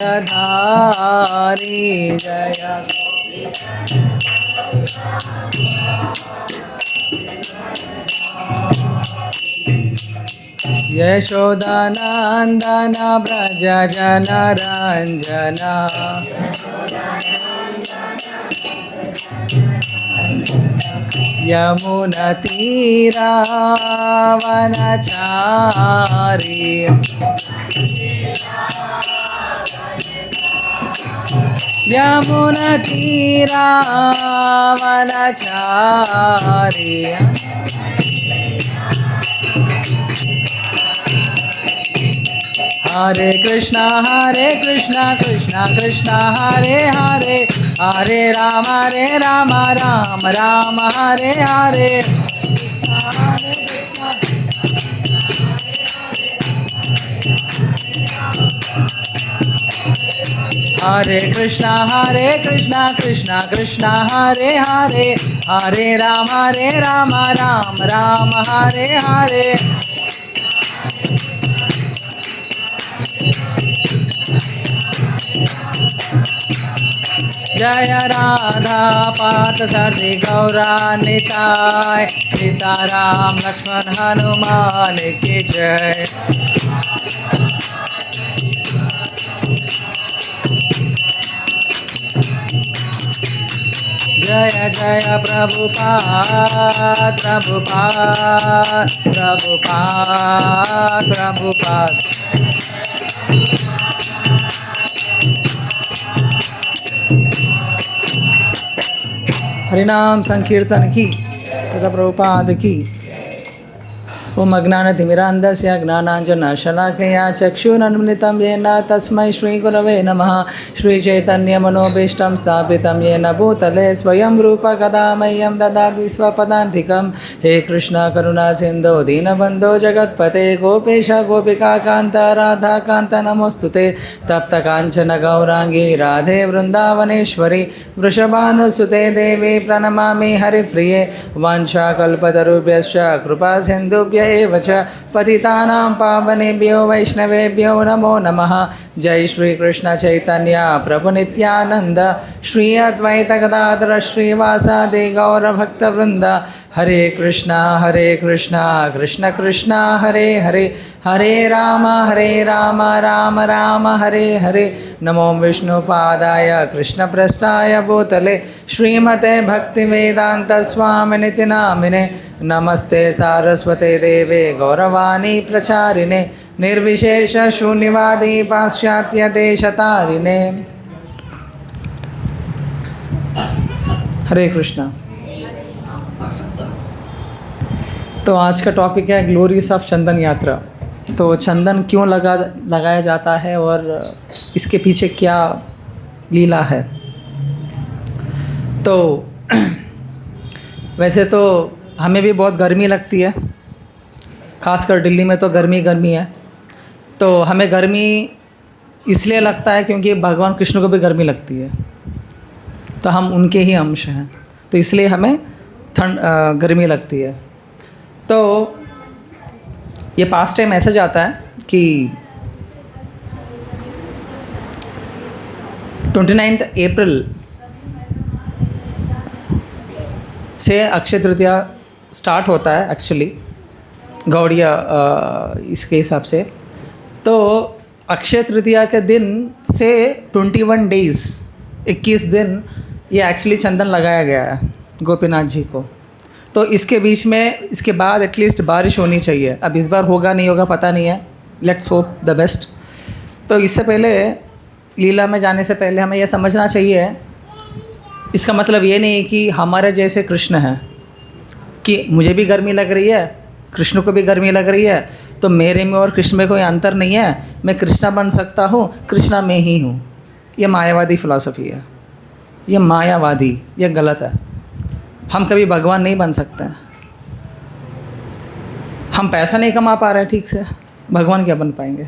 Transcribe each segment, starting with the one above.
धारी जय यशोदानंदन व्रज जनरंजना यमुना तीरावनचारी यमुना तीरावनचारी हरे कृष्णा कृष्णा कृष्णा हरे हरे हरे राम राम राम हरे हरे हरे कृष्णा कृष्णा कृष्णा हरे हरे हरे राम राम हरे हरे जय राधा पार्थ सारथी गौरा निताय सीताराम लक्ष्मण हनुमान की जय। जय जय प्रभुपाद प्रभुपाद प्रभुपाद प्रभुपाद। हरिनाम संकीर्तन की तथा प्रभुपाद की। ओम अज्ञानतिमिरान्धस्य ज्ञानाञ्जनशलाकया चक्षुरुन्मिलितं येन तस्मै श्रीगुरवे नमः। श्रीचैतन्यमनोभीष्टं स्थापितं येन भूतले स्वयं रूप कदा मह्यं ददाति स्वपदान्तिकं। हे कृष्ण करुणा सिन्धो दीनबन्धो जगत्पते गोपेश गोपिकान्त राधाकान्त नमोऽस्तुते। तप्तकाञ्चन गौराङ्गी राधे वृन्दावनेश्वरी वृषभानुसुते देवी प्रणमामि हरिप्रिये। वाञ्छाकल्पतरुभ्यश्च कृपा सिन्धुभ्य एव च पतितानां पावनेभ्यो वैष्णवेभ्यो नमो नमः। जय श्री कृष्ण चैतन्य प्रभु नित्यानंद श्री अद्वैत गदाधर श्रीवासादि गौरभक्तवृंद। हरे कृष्णा कृष्ण कृष्णा हरे हरे हरे राम राम राम हरे हरे। नमो विष्णुपादाय कृष्णप्रस्थाय भूतले श्रीमते भक्तिवेदांत स्वामिनिति नामिने। नमस्ते सारस्वते देवे गौरवाणी प्रचारिणे निर्विशेष शून्यवादी पाश्चात्य देशतारिणे। हरे कृष्णा। तो आज का टॉपिक है ग्लोरीज ऑफ चंदन यात्रा। तो चंदन क्यों लगाया जाता है और इसके पीछे क्या लीला है। तो वैसे तो हमें भी बहुत गर्मी लगती है, ख़ासकर दिल्ली में तो गर्मी है। तो हमें गर्मी इसलिए लगता है क्योंकि भगवान कृष्ण को भी गर्मी लगती है, तो हम उनके ही अंश हैं, तो इसलिए हमें गर्मी लगती है। तो ये पास्ट टाइम मैसेज आता है कि 29 अप्रैल से अक्षय तृतीया स्टार्ट होता है एक्चुअली गौड़िया इसके हिसाब से। तो अक्षय तृतीया के दिन से 21 डेज़ 21 दिन ये एक्चुअली चंदन लगाया गया है गोपीनाथ जी को। तो इसके बीच में इसके बाद एटलीस्ट बारिश होनी चाहिए। अब इस बार होगा नहीं होगा पता नहीं है, लेट्स होप द बेस्ट। तो इससे पहले लीला में जाने से पहले हमें यह समझना चाहिए, इसका मतलब ये नहीं कि हमारे जैसे कृष्ण हैं कि मुझे भी गर्मी लग रही है, कृष्ण को भी गर्मी लग रही है, तो मेरे में और कृष्ण में कोई अंतर नहीं है, मैं कृष्णा बन सकता हूँ, कृष्णा में ही हूँ। ये मायावादी फ़िलॉसफी है, ये मायावादी, ये गलत है। हम कभी भगवान नहीं बन सकते हैं। हम पैसा नहीं कमा पा रहे ठीक से, भगवान क्या बन पाएंगे।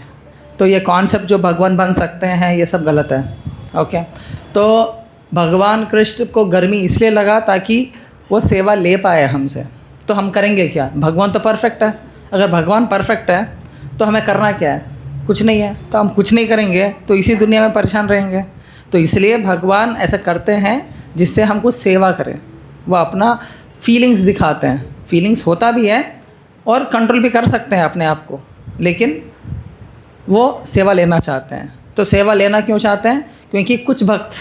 तो ये कॉन्सेप्ट जो भगवान बन सकते हैं ये सब गलत है। ओके, तो भगवान कृष्ण को गर्मी इसलिए लगा ताकि वो सेवा ले पाए हमसे। तो हम करेंगे क्या, भगवान तो परफेक्ट है। अगर भगवान परफेक्ट है तो हमें करना क्या है, कुछ नहीं है, तो हम कुछ नहीं करेंगे तो इसी दुनिया में परेशान रहेंगे। तो इसलिए भगवान ऐसा करते हैं जिससे हमको सेवा करें। वो अपना फीलिंग्स दिखाते हैं, फीलिंग्स होता भी है और कंट्रोल भी कर सकते हैं अपने आप को, लेकिन वो सेवा लेना चाहते हैं। तो सेवा लेना क्यों चाहते हैं? क्योंकि कुछ भक्त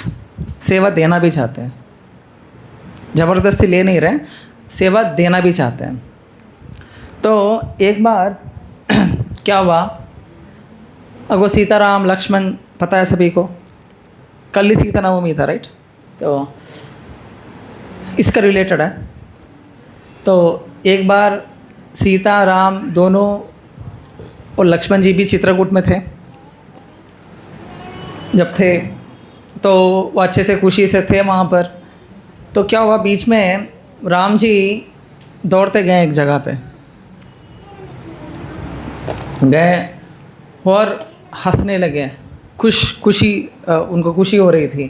सेवा देना भी चाहते हैं, ज़बरदस्ती ले नहीं रहे, सेवा देना भी चाहते हैं। तो एक बार क्या हुआ, अगो सीताराम लक्ष्मण पता है सभी को, कल ही सीता नवमी था, राइट? तो इसका रिलेटेड है। तो एक बार सीता राम दोनों और लक्ष्मण जी भी चित्रकूट में थे। जब थे तो वो अच्छे से खुशी से थे वहाँ पर। तो क्या हुआ, बीच में राम जी दौड़ते गए एक जगह पे गए और हंसने लगे, खुशी उनको खुशी हो रही थी।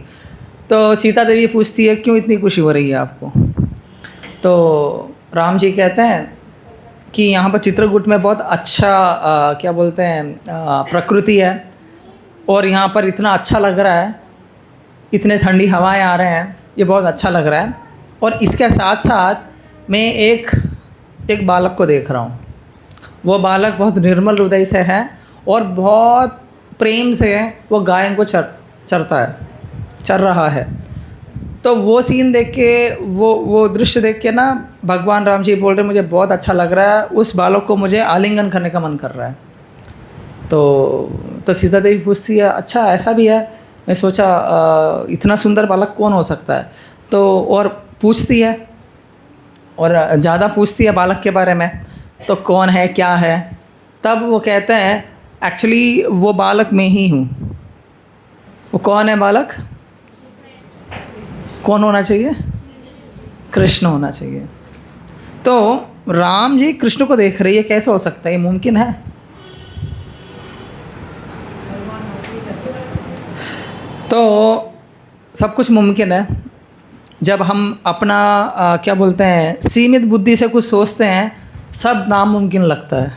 तो सीता देवी पूछती है क्यों इतनी खुशी हो रही है आपको? तो राम जी कहते हैं कि यहाँ पर चित्रकूट में बहुत अच्छा क्या बोलते हैं प्रकृति है और यहाँ पर इतना अच्छा लग रहा है, इतने ठंडी हवाएं आ रहे हैं, ये बहुत अच्छा लग रहा है। और इसके साथ साथ मैं एक बालक को देख रहा हूँ। वो बालक बहुत निर्मल हृदय से है और बहुत प्रेम से वो गायों को चर रहा है। तो वो सीन देख के, वो दृश्य देख के ना भगवान राम जी बोल रहे मुझे बहुत अच्छा लग रहा है, उस बालक को मुझे आलिंगन करने का मन कर रहा है। तो सीता देवी पूछती है अच्छा ऐसा भी है? मैं सोचा इतना सुंदर बालक कौन हो सकता है? तो और पूछती है और ज़्यादा पूछती है बालक के बारे में, तो कौन है क्या है? तब वो कहते हैं एक्चुअली वो बालक मैं ही हूँ। वो कौन है बालक? कौन होना चाहिए? कृष्ण होना चाहिए। तो राम जी कृष्ण को देख रही है, कैसे हो सकता है, ये मुमकिन है? तो सब कुछ मुमकिन है जब हम अपना क्या बोलते हैं सीमित बुद्धि से कुछ सोचते हैं, सब नामुमकिन लगता है,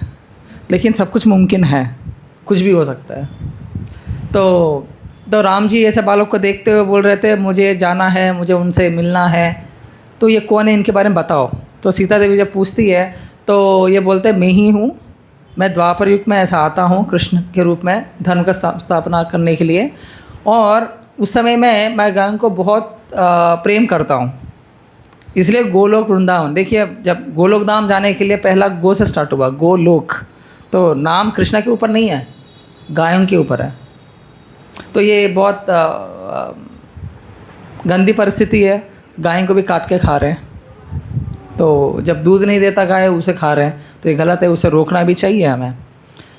लेकिन सब कुछ मुमकिन है, कुछ भी हो सकता है। तो राम जी ऐसे बालक को देखते हुए बोल रहे थे मुझे जाना है, मुझे उनसे मिलना है, तो ये कौन है इनके बारे में बताओ। तो सीता देवी जब पूछती है तो ये बोलते हैं मैं ही हूँ, मैं द्वापर युग में ऐसा आता हूँ कृष्ण के रूप में धर्म का स्थापना करने के लिए, और उस समय में मैं गायों को बहुत प्रेम करता हूँ, इसलिए गोलोक वृंदावन। देखिए जब गोलोक धाम जाने के लिए पहला गो से स्टार्ट हुआ, गोलोक, तो नाम कृष्णा के ऊपर नहीं है, गायों के ऊपर है। तो ये बहुत गंदी परिस्थिति है, गायों को भी काट के खा रहे हैं। तो जब दूध नहीं देता गाय उसे खा रहे हैं, तो ये गलत है, उसे रोकना भी चाहिए हमें।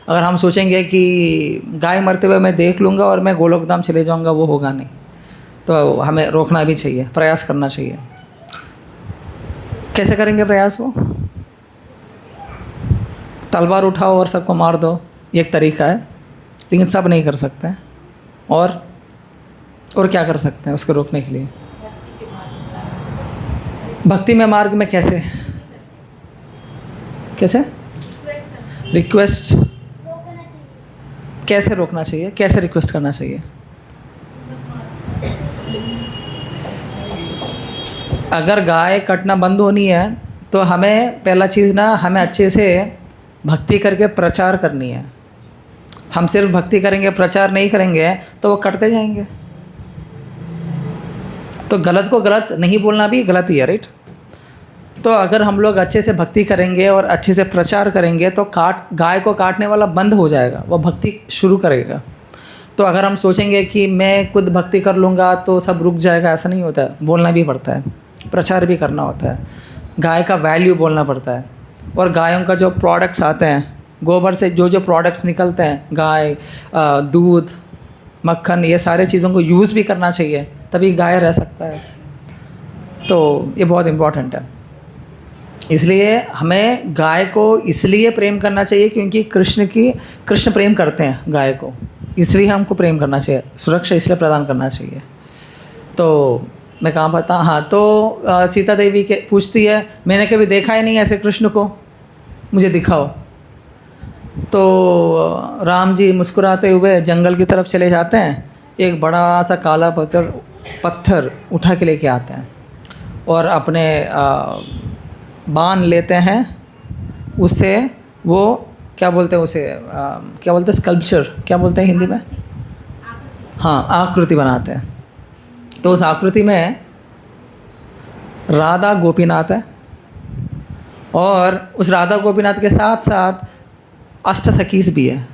अगर हम सोचेंगे कि गाय मरते हुए मैं देख लूँगा और मैं गोलोक धाम चले जाऊँगा, वो होगा नहीं। तो हमें रोकना भी चाहिए, प्रयास करना चाहिए। कैसे करेंगे प्रयास? वो तलवार उठाओ और सबको मार दो, ये एक तरीका है, लेकिन सब नहीं कर सकते हैं। और क्या कर सकते हैं उसको रोकने के लिए? भक्ति में मार्ग में कैसे रिक्वेस्ट कैसे रोकना चाहिए, कैसे रिक्वेस्ट करना चाहिए? अगर गाय कटना बंद होनी है तो हमें पहला चीज़ ना, हमें अच्छे से भक्ति करके प्रचार करनी है। हम सिर्फ भक्ति करेंगे, प्रचार नहीं करेंगे तो वो कटते जाएंगे। तो गलत को गलत नहीं बोलना भी गलत ही है, राइट? तो अगर हम लोग अच्छे से भक्ति करेंगे और अच्छे से प्रचार करेंगे तो गाय को काटने वाला बंद हो जाएगा, वो भक्ति शुरू करेगा। तो अगर हम सोचेंगे कि मैं खुद भक्ति कर लूँगा तो सब रुक जाएगा, ऐसा नहीं होता है। बोलना भी पड़ता है, प्रचार भी करना होता है, गाय का वैल्यू बोलना पड़ता है। और गायों का जो प्रोडक्ट्स आते हैं, गोबर से जो प्रोडक्ट्स निकलते हैं, गाय दूध मक्खन, ये सारे चीज़ों को यूज़ भी करना चाहिए, तभी गाय रह सकता है। तो ये बहुत इम्पॉर्टेंट है। इसलिए हमें गाय को इसलिए प्रेम करना चाहिए क्योंकि कृष्ण प्रेम करते हैं गाय को, इसलिए हमको प्रेम करना चाहिए, सुरक्षा इसलिए प्रदान करना चाहिए। तो मैं कहाँ पता, हाँ, तो सीता देवी के पूछती है मैंने कभी देखा ही नहीं ऐसे कृष्ण को, मुझे दिखाओ। तो राम जी मुस्कुराते हुए जंगल की तरफ चले जाते हैं। एक बड़ा सा काला पत्थर उठा के लेके आते हैं और अपने बाण लेते हैं। उससे वो क्या बोलते हैं उसे, क्या बोलते हैं, स्कल्पचर क्या बोलते हैं हिंदी में? हाँ, आकृति बनाते हैं। तो उस आकृति में राधा गोपीनाथ है और उस राधा गोपीनाथ के साथ साथ अष्ट सखीस भी है,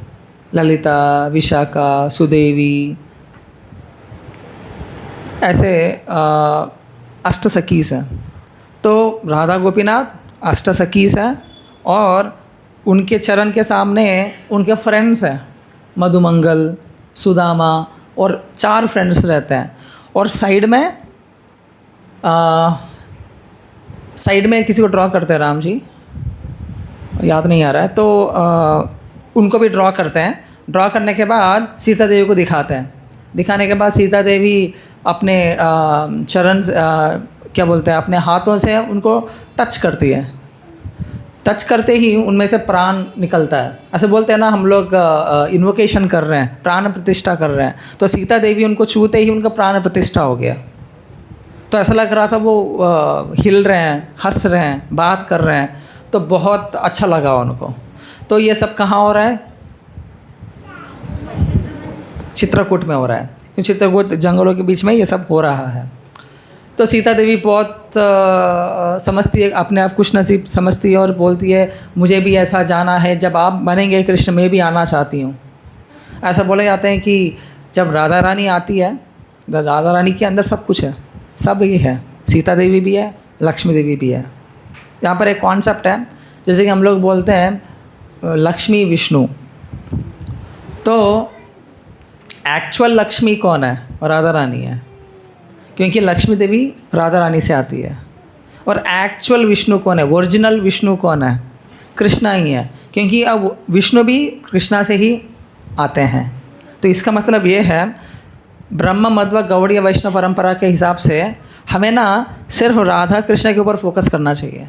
ललिता, विशाखा, सुदेवी, ऐसे अष्ट सखीस हैं। तो राधा गोपीनाथ अष्ट सखीस हैं और उनके चरण के सामने उनके फ्रेंड्स हैं, मधुमंगल, सुदामा और 4 फ्रेंड्स रहते हैं। और साइड में किसी को ड्रॉ करते हैं, राम जी याद नहीं आ रहा है, तो उनको भी ड्रॉ करते हैं। ड्रॉ करने के बाद सीता देवी को दिखाते हैं। दिखाने के बाद सीता देवी अपने चरण क्या बोलते हैं, अपने हाथों से उनको टच करती है। टच करते ही उनमें से प्राण निकलता है। ऐसे बोलते हैं ना हम लोग, इन्वोकेशन कर रहे हैं, प्राण प्रतिष्ठा कर रहे हैं। तो सीता देवी उनको छूते ही उनका प्राण प्रतिष्ठा हो गया। तो ऐसा लग रहा था वो हिल रहे हैं, हंस रहे हैं, बात कर रहे हैं। तो बहुत अच्छा लगा उनको। तो ये सब कहाँ हो रहा है? चित्रकूट में हो रहा है, क्योंकि चित्रकूट जंगलों के बीच में ये सब हो रहा है। तो सीता देवी बहुत समझती है, अपने आप खुश नसीब समझती है और बोलती है मुझे भी ऐसा जाना है, जब आप बनेंगे कृष्ण मैं भी आना चाहती हूँ। ऐसा बोले जाते हैं कि जब राधा रानी आती है, राधा रानी के अंदर सब कुछ है, सब ही है। सीता देवी भी है, लक्ष्मी देवी भी है। यहाँ पर एक कॉन्सेप्ट है, जैसे कि हम लोग बोलते हैं लक्ष्मी विष्णु। तो एक्चुअल लक्ष्मी कौन है? राधा रानी है, क्योंकि लक्ष्मी देवी राधा रानी से आती है। और एक्चुअल विष्णु कौन है? ओरिजिनल विष्णु कौन है? कृष्णा ही है, क्योंकि अब विष्णु भी कृष्णा से ही आते हैं। तो इसका मतलब ये है, ब्रह्म मध्व गौड़ीय वैष्णव परंपरा के हिसाब से हमें ना सिर्फ राधा कृष्ण के ऊपर फोकस करना चाहिए।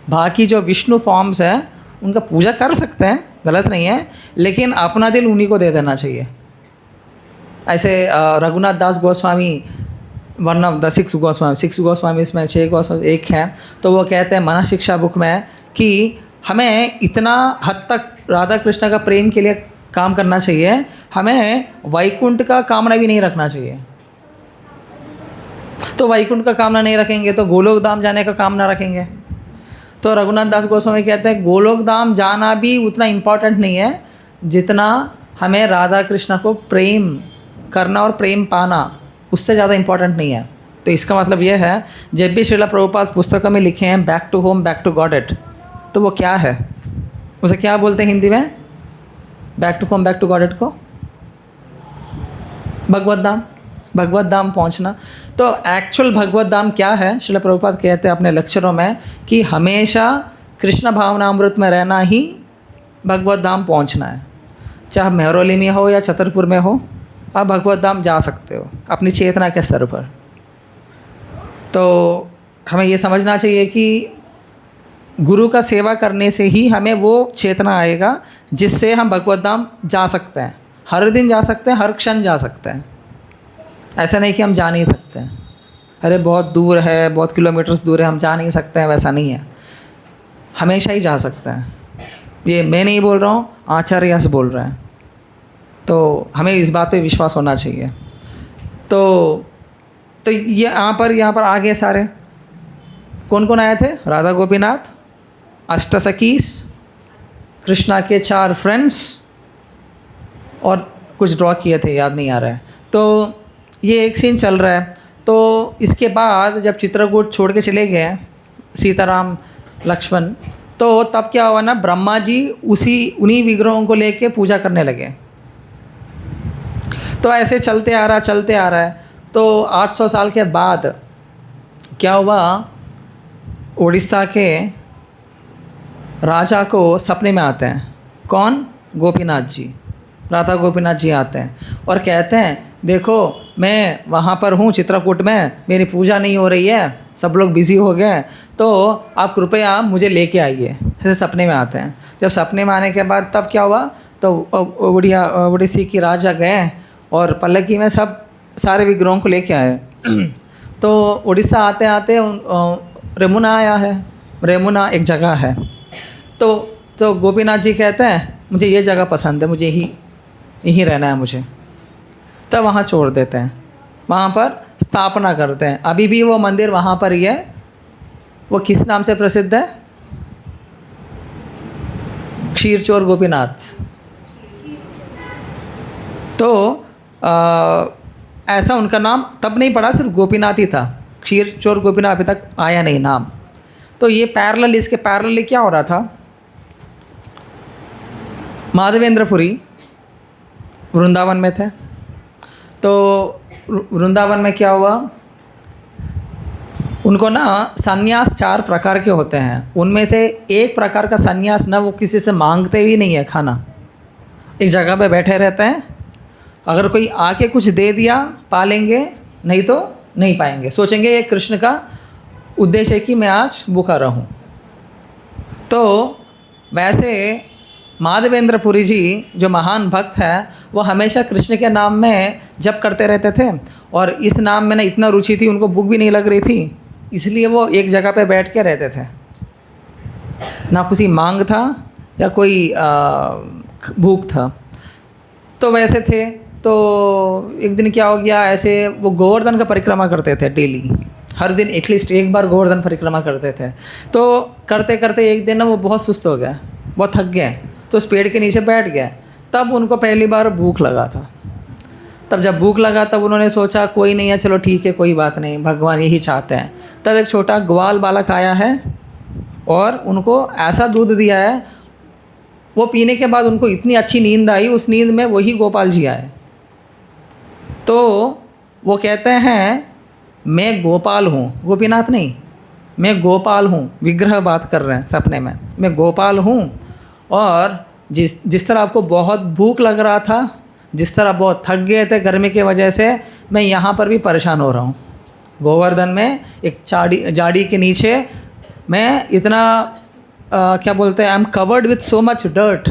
बाकी जो विष्णु फॉर्म्स हैं उनका पूजा कर सकते हैं, गलत नहीं है, लेकिन अपना दिल उन्हीं को दे देना चाहिए। ऐसे Raghunath Das Goswami, one of the 6 Goswami, 6 Goswami इसमें 6 गोस्वामी एक हैं, तो वो कहते हैं मन शिक्षा बुक में कि हमें इतना हद तक राधा कृष्ण का प्रेम के लिए काम करना चाहिए, हमें वैकुंठ का कामना भी नहीं रखना चाहिए। तो वैकुंठ का कामना नहीं रखेंगे तो गोलोक धाम जाने का कामना रखेंगे। तो रघुनाथ दास गोस्वामी कहते हैं गोलोक धाम जाना भी उतना इम्पॉर्टेंट नहीं है जितना हमें राधा कृष्ण को प्रेम करना और प्रेम पाना, उससे ज़्यादा इम्पॉर्टेंट नहीं है। तो इसका मतलब ये है, जब भी श्रीला प्रभुपाद पुस्तकों में लिखे हैं back to home, back to Godhead, तो वो क्या है? उसे क्या बोलते हैं हिंदी में? Back to home, back to Godhead को भगवत धाम, भगवत धाम पहुंचना। तो एक्चुअल भगवत धाम क्या है? श्रीला प्रभुपाद कहते हैं अपने लेक्चरों में कि हमेशा कृष्ण भावनामृत में रहना ही भगवत धाम पहुंचना है। चाहे मेहरौली में हो या छतरपुर में हो, आप भगवत धाम जा सकते हो अपनी चेतना के स्तर पर। तो हमें ये समझना चाहिए कि गुरु का सेवा करने से ही हमें वो चेतना आएगा जिससे हम भगवत धाम जा सकते हैं। हर दिन जा सकते हैं, हर क्षण जा सकते हैं। ऐसा नहीं कि हम जा नहीं सकते हैं, अरे बहुत दूर है, बहुत किलोमीटर्स दूर है, हम जा नहीं सकते हैं, वैसा नहीं है। हमेशा ही जा सकते हैं। ये मैं नहीं बोल रहा हूँ, आचार्य से बोल रहे हैं। तो हमें इस बात पे विश्वास होना चाहिए। तो ये यहाँ पर आगे सारे कौन कौन आए थे? राधा गोपीनाथ, अष्ट सखीस, कृष्णा के 4 फ्रेंड्स और कुछ ड्रॉ किए थे, याद नहीं आ रहा है। तो ये एक सीन चल रहा है। तो इसके बाद जब चित्रकूट छोड़ के चले गए सीताराम लक्ष्मण, तो तब क्या हुआ ना, ब्रह्मा जी उन्हीं विग्रहों को लेके पूजा करने लगे। तो ऐसे चलते आ रहा है। तो 800 साल के बाद क्या हुआ, उड़ीसा के राजा को सपने में आते हैं। कौन? गोपीनाथ जी, राधा गोपीनाथ जी आते हैं और कहते हैं देखो मैं वहाँ पर हूँ चित्रकूट में, मेरी पूजा नहीं हो रही है, सब लोग बिज़ी हो गए, तो आप कृपया मुझे लेके आइए। ऐसे सपने में आते हैं। जब सपने में आने के बाद तब क्या हुआ, तो ओडिसी की राजा गए और पल्लकी में सब सारे विग्रहों को लेके आए। तो उड़ीसा आते आते रेमुना आया है। रेमुना एक जगह है। तो गोपीनाथ जी कहते हैं मुझे ये जगह पसंद है, मुझे यहीं रहना है मुझे। तब वहाँ छोड़ देते हैं, वहाँ पर स्थापना करते हैं। अभी भी वो मंदिर वहाँ पर ही है। वो किस नाम से प्रसिद्ध है? क्षीरचोर गोपीनाथ। तो ऐसा उनका नाम तब नहीं पड़ा, सिर्फ गोपीनाथ ही था। क्षीरचोर गोपीनाथ अभी तक आया नहीं नाम। तो ये पैरेलल, इसके पैरेलल क्या हो रहा था, माधवेंद्रपुरी वृंदावन में थे। तो वृंदावन में क्या हुआ, उनको ना संन्यास 4 प्रकार के होते हैं। उनमें से एक प्रकार का संन्यास ना वो किसी से मांगते भी नहीं है खाना, एक जगह पे बैठे रहते हैं। अगर कोई आके कुछ दे दिया पालेंगे, नहीं तो नहीं पाएंगे। सोचेंगे ये कृष्ण का उद्देश्य है कि मैं आज भूखा रहूं। तो वैसे माधवेंद्रपुरी जी जो महान भक्त है, वो हमेशा कृष्ण के नाम में जप करते रहते थे। और इस नाम में ना इतना रुचि थी, उनको भूख भी नहीं लग रही थी, इसलिए वो एक जगह पे बैठ के रहते थे। ना किसी मांग था या कोई भूख था। तो वैसे थे। तो एक दिन क्या हो गया, ऐसे वो गोवर्धन का परिक्रमा करते थे डेली, हर दिन एटलीस्ट एक बार गोवर्धन परिक्रमा करते थे। तो करते करते एक दिन ना वो बहुत सुस्त हो गए, बहुत थक गए, तो उस पेड़ के नीचे बैठ गए। तब उनको पहली बार भूख लगा था। तब जब भूख लगा तब उन्होंने सोचा कोई नहीं है, चलो ठीक है, कोई बात नहीं, भगवान यही चाहते हैं। तब एक छोटा ग्वाल बालक आया है और उनको ऐसा दूध दिया है, वो पीने के बाद उनको इतनी अच्छी नींद आई, उस नींद में वही गोपाल जी आए। तो वो कहते हैं मैं गोपाल हूँ, गोपीनाथ नहीं, मैं गोपाल हूँ। विग्रह बात कर रहे हैं सपने में, मैं गोपाल हूँ। और जिस तरह आपको बहुत भूख लग रहा था, जिस तरह बहुत थक गए थे गर्मी की वजह से, मैं यहाँ पर भी परेशान हो रहा हूँ। गोवर्धन में एक झाड़ी के नीचे मैं इतना क्या बोलते हैं, I am covered with so much dirt,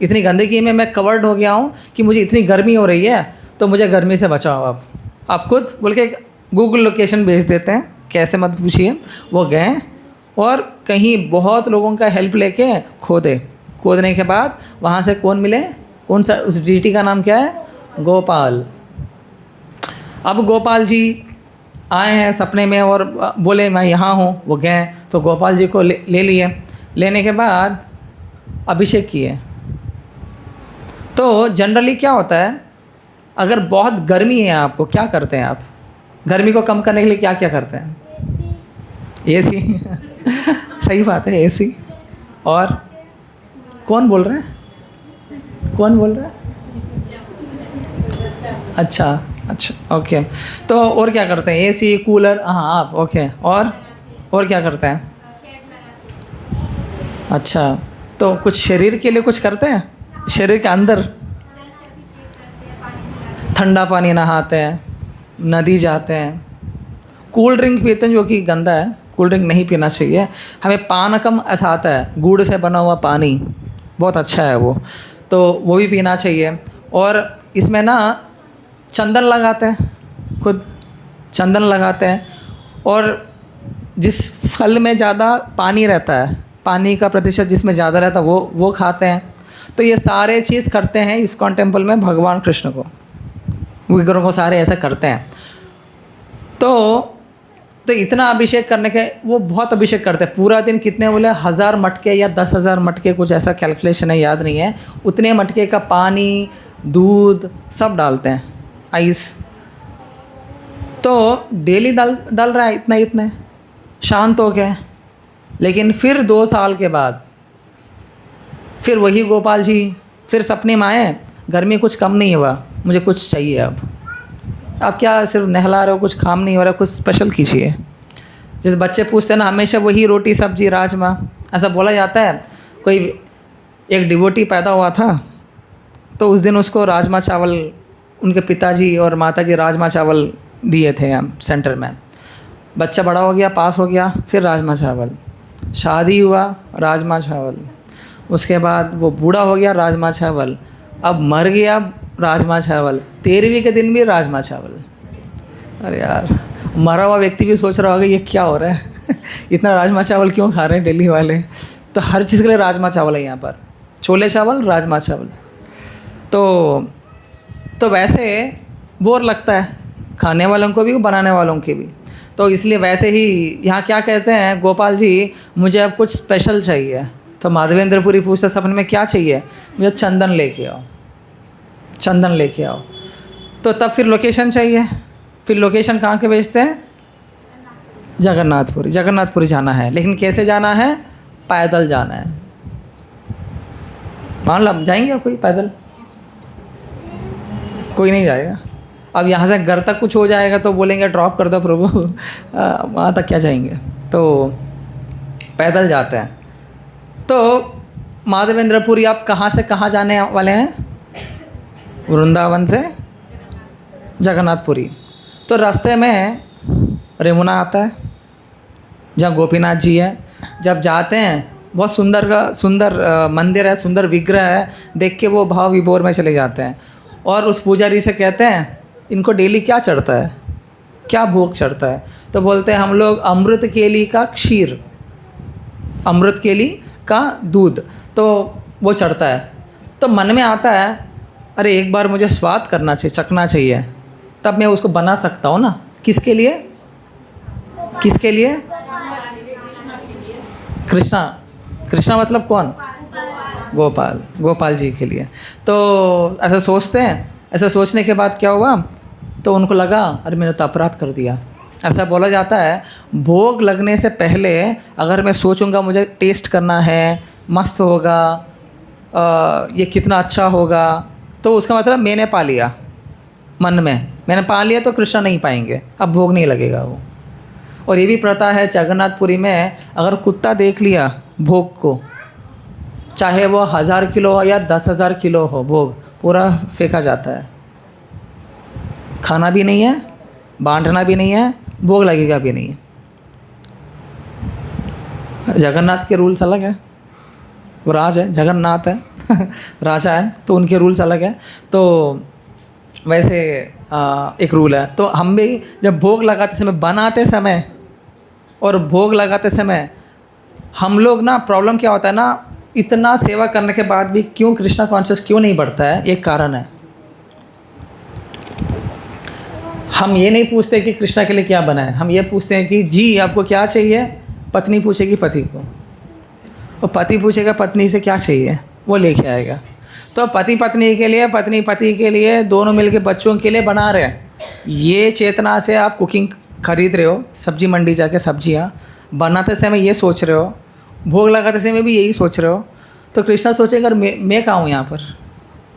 इतनी गंदगी में मैं कवर्ड हो गया हूँ कि मुझे इतनी गर्मी हो रही है, तो मुझे गर्मी से बचाओ आप खुद बोल के गूगल लोकेशन भेज देते हैं, कैसे मत पूछिए। वो गए और कहीं बहुत लोगों का हेल्प लेके खोदने के बाद वहाँ से कौन मिले, कौन सा, उस डीटी का नाम क्या है, गोपाल। अब गोपाल जी आए हैं सपने में और बोले मैं यहाँ हूँ। वो गए तो गोपाल जी को ले लिए। लेने के बाद अभिषेक किए। तो जनरली क्या होता है, अगर बहुत गर्मी है आपको, क्या करते हैं आप? गर्मी को कम करने के लिए क्या क्या करते हैं? एसी सही बात है, एसी। और कौन बोल रहा है, कौन बोल रहा है? अच्छा ओके। तो और क्या करते हैं? एसी, कूलर, हाँ आप ओके। और क्या करते हैं? अच्छा, तो कुछ शरीर के लिए कुछ करते हैं? शरीर के अंदर ठंडा पानी नहाते हैं, नदी जाते हैं, कूल ड्रिंक पीते हैं जो कि गंदा है, कूल ड्रिंक नहीं पीना चाहिए। हमें पानकम ऐसा आता है, गुड़ से बना हुआ पानी, बहुत अच्छा है वो, तो वो भी पीना चाहिए। और इसमें ना चंदन लगाते हैं, खुद चंदन लगाते हैं। और जिस फल में ज़्यादा पानी रहता है, पानी का प्रतिशत जिसमें ज़्यादा रहता है वो खाते हैं। तो ये सारे चीज़ करते हैं इस्कॉन टेम्पल में भगवान कृष्ण को, विग्रहों को सारे ऐसा करते हैं। तो इतना अभिषेक करने के, वो बहुत अभिषेक करते हैं पूरा दिन। कितने बोले, 1000 मटके या 10,000 मटके, कुछ ऐसा कैलकुलेशन है, याद नहीं है। उतने मटके का पानी, दूध सब डालते हैं, आइस। तो डेली डाल रहा है इतना, शांत हो गए। लेकिन फिर 2 साल के बाद फिर वही गोपाल जी फिर सपने में आए, गर्मी कुछ कम नहीं हुआ, मुझे कुछ चाहिए। अब क्या सिर्फ नहला रहे हो, कुछ काम नहीं हो रहा, कुछ स्पेशल कीजिए। जैसे बच्चे पूछते हैं ना, हमेशा वही रोटी सब्जी राजमा, ऐसा बोला जाता है। कोई एक डिवोटी पैदा हुआ था, तो उस दिन उसको राजमा चावल उनके पिताजी और माताजी राजमा चावल दिए थे हम सेंटर में। बच्चा बड़ा हो गया, पास हो गया, फिर राजमा चावल, शादी हुआ राजमा चावल, उसके बाद वो बूढ़ा हो गया राजमा चावल, अब मर गया राजमा चावल, 13वीं के दिन भी राजमा चावल। अरे यार, मरा हुआ व्यक्ति भी सोच रहा होगा ये क्या हो रहा है इतना राजमा चावल क्यों खा रहे हैं दिल्ली वाले। तो हर चीज़ के लिए राजमा चावल है यहाँ पर, छोले चावल, राजमा चावल। तो वैसे बोर लगता है खाने वालों को भी, बनाने वालों के भी। तो इसलिए वैसे ही यहाँ क्या कहते हैं गोपाल जी, मुझे अब कुछ स्पेशल चाहिए। तो माधवेंद्रपुरी पूछता सपने में क्या चाहिए, मुझे चंदन लेके आओ, चंदन लेके आओ। तो तब फिर लोकेशन चाहिए, फिर लोकेशन कहाँ के भेजते हैं, जगन्नाथपुरी। जगन्नाथपुरी जाना है, लेकिन कैसे जाना है, पैदल जाना है। मान लो जाएंगे कोई पैदल, कोई नहीं जाएगा। अब यहाँ से घर तक कुछ हो जाएगा तो बोलेंगे ड्रॉप कर दो प्रभु वहाँ तक क्या जाएंगे, तो पैदल जाते हैं। तो माधवेंद्रपुरी आप कहाँ से कहाँ जाने वाले हैं, वृंदावन से जगन्नाथपुरी। तो रास्ते में रेमुना आता है जहाँ गोपीनाथ जी है। जब जाते हैं बहुत सुंदर मंदिर है, सुंदर विग्रह है, देख के वो भाव विभोर में चले जाते हैं। और उस पुजारी से कहते हैं इनको डेली क्या चढ़ता है, क्या भोग चढ़ता है। तो बोलते हैं हम लोग अमृत केली का क्षीर, अमृत केली का दूध, तो वो चढ़ता है। तो मन में आता है अरे एक बार मुझे स्वाद करना चाहिए, चखना चाहिए, तब मैं उसको बना सकता हूँ ना। किसके लिए, किसके लिए, कृष्णा। कृष्णा मतलब कौन, गोपाल, गोपाल जी के लिए। तो ऐसा सोचते हैं। ऐसा सोचने के बाद क्या हुआ, तो उनको लगा अरे मैंने तो अपराध कर दिया। ऐसा बोला जाता है भोग लगने से पहले अगर मैं सोचूंगा मुझे टेस्ट करना है, मस्त होगा, ये कितना अच्छा होगा, तो उसका मतलब मैंने पा लिया, मन में मैंने पा लिया, तो कृष्णा नहीं पाएंगे, अब भोग नहीं लगेगा वो। और ये भी प्रथा है जगन्नाथपुरी में, अगर कुत्ता देख लिया भोग को, चाहे वो 1000 किलो हो या 10,000 किलो हो, भोग पूरा फेंका जाता है। खाना भी नहीं है, बांटना भी नहीं है, भोग लगेगा भी नहीं है। जगन्नाथ के रूल्स अलग है, वो राज है, जगन्नाथ है राजा है, तो उनके रूल्स अलग है। तो वैसे एक रूल है। तो हम भी जब भोग लगाते समय, बनाते समय और भोग लगाते समय, हम लोग ना, प्रॉब्लम क्या होता है ना, इतना सेवा करने के बाद भी क्यों कृष्णा कॉन्शियस क्यों नहीं बढ़ता है, एक कारण है। हम ये नहीं पूछते कि कृष्णा के लिए क्या बना है, हम ये पूछते हैं कि जी आपको क्या चाहिए। पत्नी पूछेगी पति को, और पति पूछेगा पत्नी से क्या चाहिए, वो लेके आएगा। तो पति पत्नी के लिए, पत्नी पति के लिए, दोनों मिलके बच्चों के लिए बना रहे हैं। ये चेतना से आप कुकिंग खरीद रहे हो, सब्जी मंडी जाके सब्जियां बनाते समय ये सोच रहे हो, भोग लगाते समय भी यही सोच रहे हो, तो कृष्णा सोचेगा मैं कहाँ हूँ यहाँ पर,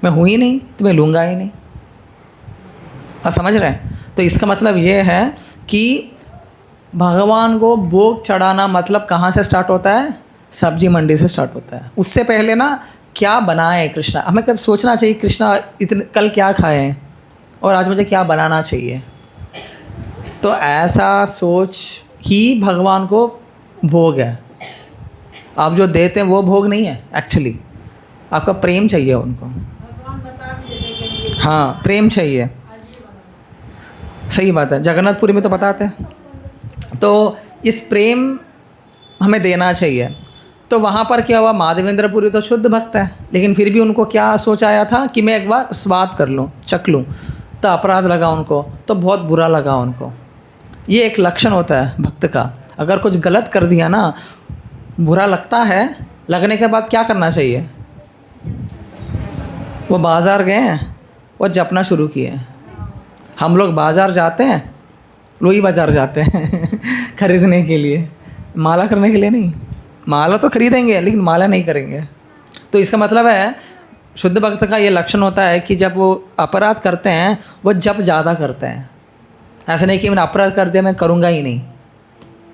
मैं हूँ ही नहीं, तो मैं लूँगा ही नहीं। आप समझ रहे हैं। तो इसका मतलब ये है कि भगवान को भोग चढ़ाना मतलब कहाँ से स्टार्ट होता है, सब्जी मंडी से स्टार्ट होता है। उससे पहले ना क्या बनाए कृष्णा, हमें कब सोचना चाहिए कृष्णा इतने कल क्या खाए हैं और आज मुझे क्या बनाना चाहिए। तो ऐसा सोच ही भगवान को भोग है। आप जो देते हैं वो भोग नहीं है, एक्चुअली आपका प्रेम चाहिए उनको। हाँ, प्रेम चाहिए, सही बात है। जगन्नाथपुरी में तो बताते हैं, तो इस प्रेम हमें देना चाहिए। तो वहाँ पर क्या हुआ, माधवेंद्रपुरी तो शुद्ध भक्त है, लेकिन फिर भी उनको क्या सोच आया था कि मैं एक बार स्वाद कर लूँ, चख लूँ। तो अपराध लगा उनको, तो बहुत बुरा लगा उनको। ये एक लक्षण होता है भक्त का, अगर कुछ गलत कर दिया ना, बुरा लगता है, लगने के बाद क्या करना चाहिए। वो बाज़ार गए हैं और जपना शुरू किए। हम लोग बाज़ार जाते हैं, लोही बाज़ार जाते हैं खरीदने के लिए, माला करने के लिए नहीं। माला तो खरीदेंगे लेकिन माला नहीं करेंगे। तो इसका मतलब है शुद्ध भक्त का ये लक्षण होता है कि जब वो अपराध करते हैं वो जप ज़्यादा करते हैं। ऐसा नहीं कि मैंने अपराध कर दिया मैं करूँगा ही नहीं।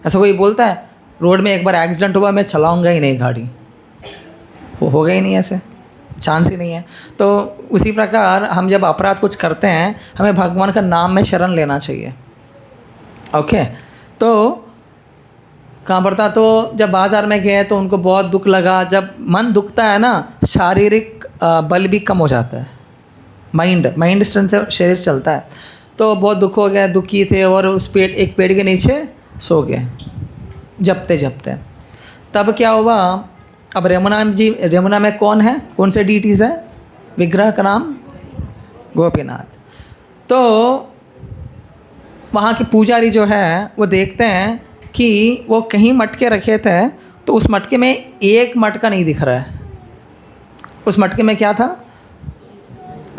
ऐसा कोई बोलता है रोड में एक बार एक्सीडेंट हुआ मैं चलाऊँगा ही नहीं गाड़ी, वो होगा ही नहीं ऐसे। चांस ही नहीं है। तो उसी प्रकार हम जब अपराध कुछ करते हैं, हमें भगवान का नाम में शरण लेना चाहिए। ओके, तो कहाँ पड़ता, तो जब बाज़ार में गए तो उनको बहुत दुख लगा। जब मन दुखता है ना, शारीरिक बल भी कम हो जाता है, माइंड स्ट्रेंथ से शरीर चलता है। तो बहुत दुख हो गया, दुखी थे और उस एक पेड़ के नीचे सो गए जपते जपते। तब क्या हुआ, अब यमुना में कौन है, कौन से डीटीज़ है, विग्रह का नाम गोपीनाथ। तो वहाँ के पुजारी जो है वो देखते हैं कि वो कहीं मटके रखे थे, तो उस मटके में एक मटका नहीं दिख रहा है। उस मटके में क्या था,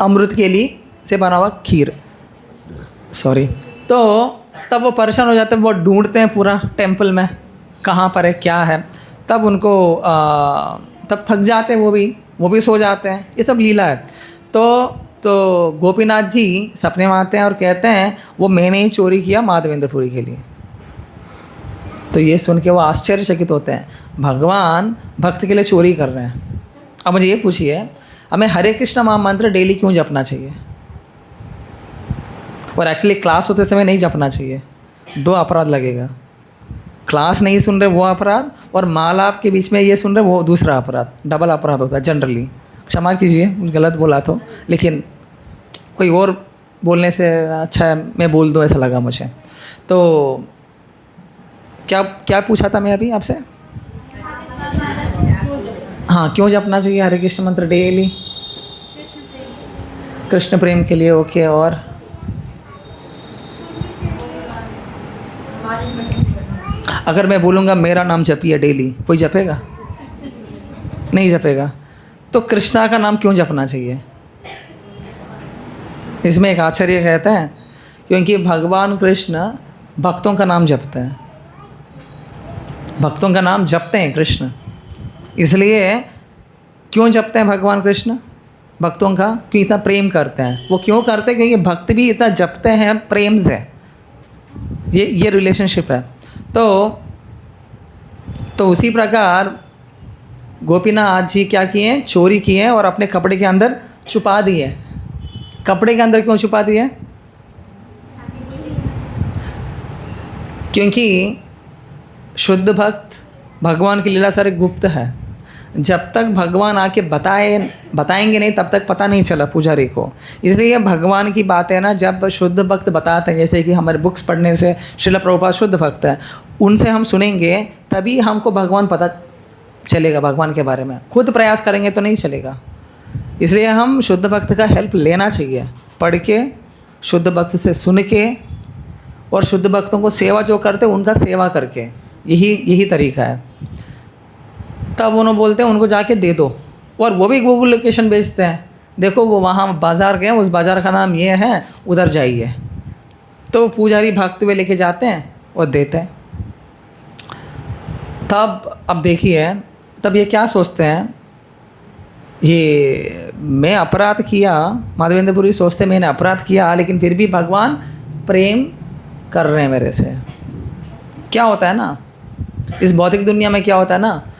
अमृत के लिए से बना हुआ खीर, सॉरी। तो तब वो परेशान हो जाते हैं, वो ढूंढते हैं पूरा टेम्पल में कहाँ पर है, क्या है। तब उनको तब थक जाते हैं, वो भी सो जाते हैं। ये सब लीला है। तो गोपीनाथ जी सपने में आते हैं और कहते हैं वो मैंने ही चोरी किया माधवेंद्रपुरी के लिए। तो ये सुन के वो आश्चर्यचकित होते हैं, भगवान भक्त के लिए चोरी कर रहे हैं। अब मुझे ये पूछिए, हमें हरे कृष्ण महामंत्र डेली क्यों जपना चाहिए? और एक्चुअली क्लास होते समय नहीं जपना चाहिए, 2 अपराध लगेगा। क्लास नहीं सुन रहे वो अपराध, और मालाप के बीच में ये सुन रहे वो दूसरा अपराध, डबल अपराध होता है जनरली। क्षमा कीजिए कुछ गलत बोला तो, लेकिन कोई और बोलने से अच्छा है मैं बोल दूँ ऐसा लगा मुझे। तो क्या पूछा था मैं अभी आपसे? हाँ, क्यों जपना चाहिए हरे कृष्ण मंत्र डेली? कृष्ण प्रेम के लिए। ओके, और अगर मैं बोलूँगा मेरा नाम जपिए डेली, कोई जपेगा? नहीं जपेगा। तो कृष्णा का नाम क्यों जपना चाहिए? इसमें एक आश्चर्य कहता है, क्योंकि भगवान कृष्ण भक्तों का नाम जपते हैं, भक्तों का नाम जपते हैं कृष्ण। इसलिए क्यों जपते हैं भगवान कृष्ण भक्तों का? क्योंकि इतना प्रेम करते हैं। वो क्यों करते हैं? क्योंकि भक्त भी इतना जपते हैं प्रेम से। ये रिलेशनशिप है। तो उसी प्रकार गोपीनाथ जी क्या किए, चोरी किए और अपने कपड़े के अंदर छुपा दिए। कपड़े के अंदर क्यों छुपा दिए? क्योंकि शुद्ध भक्त भगवान की लीला सारे गुप्त है। जब तक भगवान आके बताएंगे नहीं तब तक पता नहीं चला पुजारी को। इसलिए भगवान की बातें ना जब शुद्ध भक्त बताते हैं, जैसे कि हमारे बुक्स पढ़ने से श्रील प्रभुपाद शुद्ध भक्त है, उनसे हम सुनेंगे तभी हमको भगवान पता चलेगा भगवान के बारे में। खुद प्रयास करेंगे तो नहीं चलेगा। इसलिए हम शुद्ध भक्त का हेल्प लेना चाहिए, पढ़ के, शुद्ध भक्त से सुन के, और शुद्ध भक्तों को सेवा जो करते हैं उनका सेवा करके, यही तरीका है। तब उन्होंने बोलते हैं उनको जाके दे दो, और वो भी गूगल लोकेशन भेजते हैं, देखो वो वहाँ बाज़ार गए, उस बाज़ार का नाम ये है, उधर जाइए। तो पुजारी भागते हुए लेके जाते हैं और देते हैं। तब अब देखिए, तब ये क्या सोचते हैं, ये मैं अपराध किया, माधवेंद्रपुरी सोचते मैंने अपराध किया, लेकिन फिर भी भगवान प्रेम कर रहे हैं मेरे से। क्या होता है ना, इस भौतिक दुनिया में क्या होता है ना,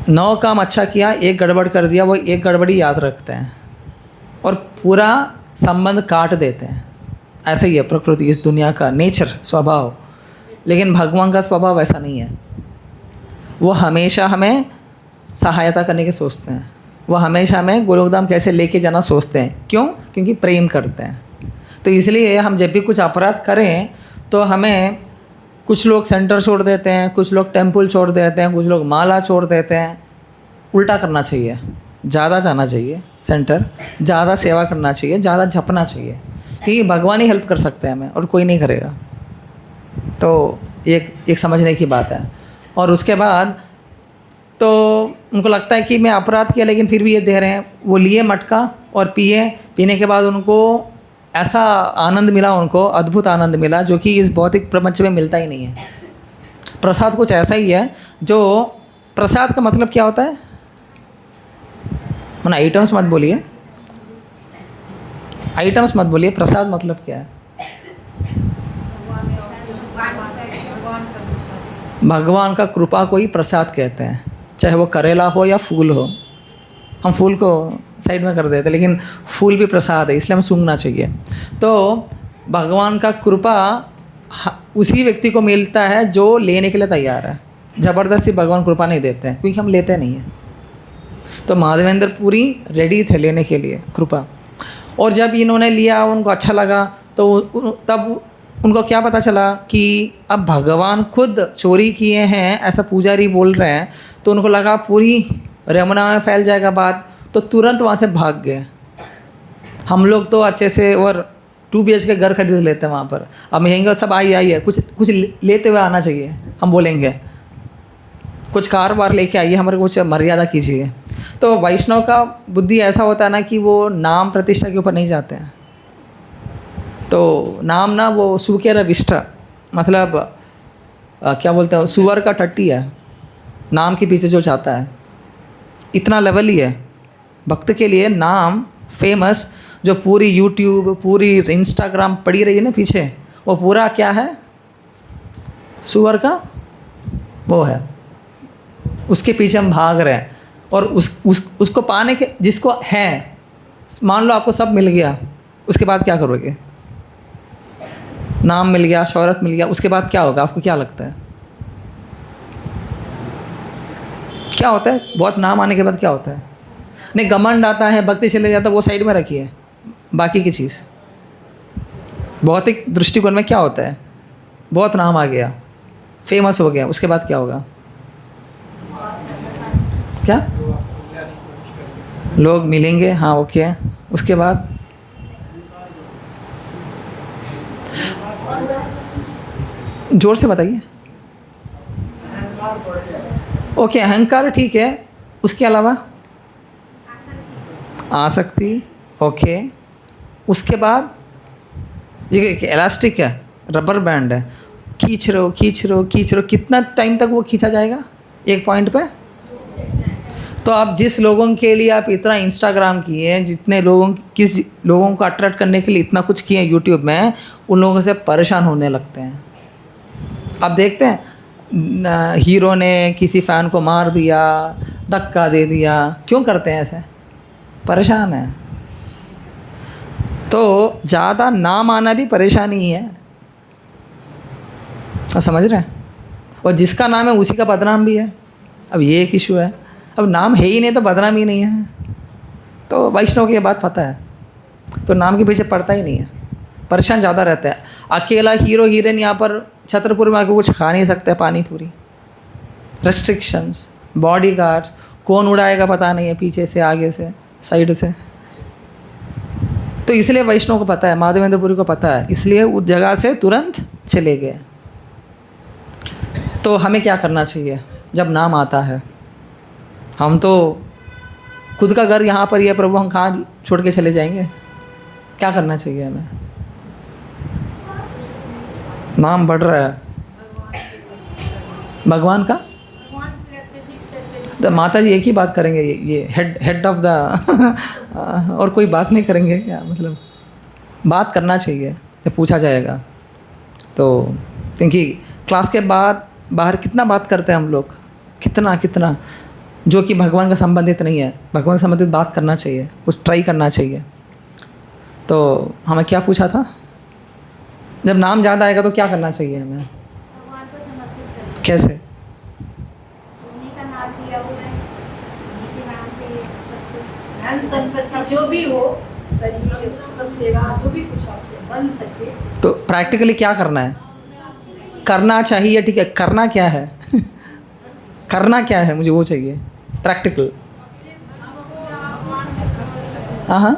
9 काम अच्छा किया, 1 गड़बड़ कर दिया, वो 1 गड़बड़ी याद रखते हैं और पूरा संबंध काट देते हैं। ऐसा ही है प्रकृति, इस दुनिया का नेचर, स्वभाव। लेकिन भगवान का स्वभाव ऐसा नहीं है। वो हमेशा हमें सहायता करने की सोचते हैं। वो हमेशा हमें गोलोकधाम कैसे लेके जाना सोचते हैं। क्यों? क्योंकि प्रेम करते हैं। तो इसलिए हम जब भी कुछ अपराध करें तो हमें, कुछ लोग सेंटर छोड़ देते हैं, कुछ लोग टेम्पल छोड़ देते हैं, कुछ लोग माला छोड़ देते हैं। उल्टा करना चाहिए, ज़्यादा जाना चाहिए सेंटर, ज़्यादा सेवा करना चाहिए, ज़्यादा जपना चाहिए, क्योंकि भगवान ही हेल्प कर सकते हैं हमें और कोई नहीं करेगा। तो एक समझने की बात है। और उसके बाद तो उनको लगता है कि मैं अपराध किया लेकिन फिर भी ये दे रहे हैं। वो लिए मटका और पिए, पीने के बाद उनको ऐसा आनंद मिला, उनको अद्भुत आनंद मिला जो कि इस भौतिक प्रपंच में मिलता ही नहीं है। प्रसाद कुछ ऐसा ही है, जो प्रसाद का मतलब क्या होता है, मैंने आइटम्स मत बोलिए, आइटम्स मत बोलिए, प्रसाद मतलब क्या है? भगवान का कृपा को ही प्रसाद कहते हैं, चाहे वो करेला हो या फूल हो। हम फूल को साइड में कर देते, लेकिन फूल भी प्रसाद है, इसलिए हमें सूंघना चाहिए। तो भगवान का कृपा उसी व्यक्ति को मिलता है जो लेने के लिए तैयार है। ज़बरदस्ती भगवान कृपा नहीं देते हैं, क्योंकि हम लेते नहीं हैं। तो माधवेंद्र पुरी रेडी थे लेने के लिए कृपा, और जब इन्होंने लिया उनको अच्छा लगा, तो तब उनको क्या पता चला कि अब भगवान खुद चोरी किए हैं ऐसा पुजारी बोल रहे हैं, तो उनको लगा पूरी यमुना में फैल जाएगा बात, तो तुरंत वहाँ से भाग गए। हम लोग तो अच्छे से और 2 BHK घर खरीद लेते हैं वहाँ पर, अब कहेंगे सब आई है, कुछ लेते हुए आना चाहिए, हम बोलेंगे कुछ कारोबार लेके आइए, हमारे कुछ मर्यादा कीजिए। तो वैष्णव का बुद्धि ऐसा होता है ना कि वो नाम प्रतिष्ठा के ऊपर नहीं जाते हैं। तो नाम ना वो सुकेर विष्ट, मतलब क्या बोलते हैं, सुअर का टट्टी है नाम के पीछे जो चाहता है, इतना लेवल ही है भक्त के लिए। नाम फेमस जो पूरी यूट्यूब पूरी इंस्टाग्राम पड़ी रही है ना पीछे, वो पूरा क्या है, सुअर का वो है, उसके पीछे हम भाग रहे हैं। और उसको पाने के, जिसको है, मान लो आपको सब मिल गया, उसके बाद क्या करोगे? नाम मिल गया, शोहरत मिल गया, उसके बाद क्या होगा? आपको क्या लगता है क्या होता है? बहुत नाम आने के बाद क्या होता है? नहीं, घमंड आता है, भक्ति चले जाता है, वो साइड में रखिए। बाकी की चीज़ भौतिक दृष्टिकोण में क्या होता है? बहुत नाम आ गया, फेमस हो गया, उसके बाद क्या होगा? क्या लोग मिलेंगे, हाँ ओके, उसके बाद जोर से बताइए। ओके, अहंकार ठीक है, उसके अलावा आसक्ति, ओके, उसके बाद ये इलास्टिक है, रबर बैंड है, खींच रहे हो, कितना टाइम तक वो खींचा जाएगा एक पॉइंट पे? तो आप जिस लोगों के लिए आप इतना इंस्टाग्राम किए हैं, किस लोगों को अट्रैक्ट करने के लिए इतना कुछ किए हैं यूट्यूब में, उन लोगों से परेशान होने लगते हैं। आप देखते हैं हीरो ने किसी फ़ैन को मार दिया, धक्का दे दिया, क्यों करते हैं ऐसे? परेशान है। तो ज़्यादा नाम आना भी परेशानी ही है, आप समझ रहे हैं? और जिसका नाम है उसी का बदनाम भी है। अब ये एक इशू है, अब नाम है ही नहीं तो बदनाम ही नहीं है। तो वैष्णव की ये बात पता है, तो नाम के पीछे पड़ता ही नहीं है, परेशान ज़्यादा रहता है। अकेला हीरो हीरोइन यहाँ पर छतरपुर में आके कुछ खा नहीं सकते, पानी पूरी, रेस्ट्रिक्शंस, बॉडी गार्ड्स, कौन उड़ाएगा पता नहीं है, पीछे से, आगे से, साइड से। तो इसलिए वैष्णव को पता है, माधवेंद्रपुरी को पता है, इसलिए उस जगह से तुरंत चले गए। तो हमें क्या करना चाहिए जब नाम आता है? हम तो खुद का घर यहाँ पर ही है प्रभु, हम कहाँ छोड़ के चले जाएंगे? क्या करना चाहिए हमें? नाम बढ़ रहा है भगवान का, तो माता जी एक ही बात करेंगे, ये हेड ऑफ द और कोई बात नहीं करेंगे क्या? मतलब बात करना चाहिए जब पूछा जाएगा तो, क्योंकि क्लास के बाद बाहर कितना बात करते हैं हम लोग, कितना जो कि भगवान का संबंधित नहीं है। भगवान से संबंधित बात करना चाहिए, कुछ ट्राई करना चाहिए। तो हमें क्या पूछा था? जब नाम ज़्यादा आएगा तो क्या करना चाहिए हमें? भगवान को समर्पित करना। कैसे? उन्हीं का नाम लिया हुआ है, उन्हीं के नाम से सब कुछ, धन संपत्ति जो भी हो, शरीर मतलब सेवा जो भी कुछ आपसे बन सके। तो प्रैक्टिकली क्या करना है? करना चाहिए, ठीक है, करना क्या है? करना क्या है, मुझे वो चाहिए प्रैक्टिकल। हाँ,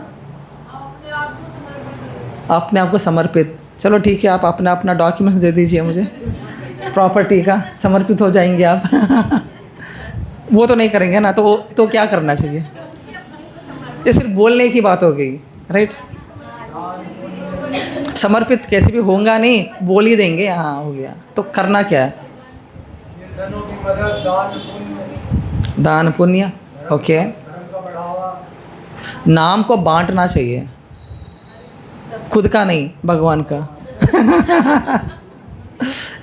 अपने आप को समर्पित। चलो ठीक है, आप अपना डॉक्यूमेंट्स दे दीजिए मुझे, प्रॉपर्टी का समर्पित हो जाएंगे आप। वो तो नहीं करेंगे ना, तो क्या करना चाहिए? ये सिर्फ बोलने की बात हो गई, राइट? समर्पित कैसे भी होगा नहीं, बोल ही देंगे, हाँ हो गया। तो करना क्या है? दान पुण्य, ओके। नाम को बांटना चाहिए, खुद का नहीं, भगवान का।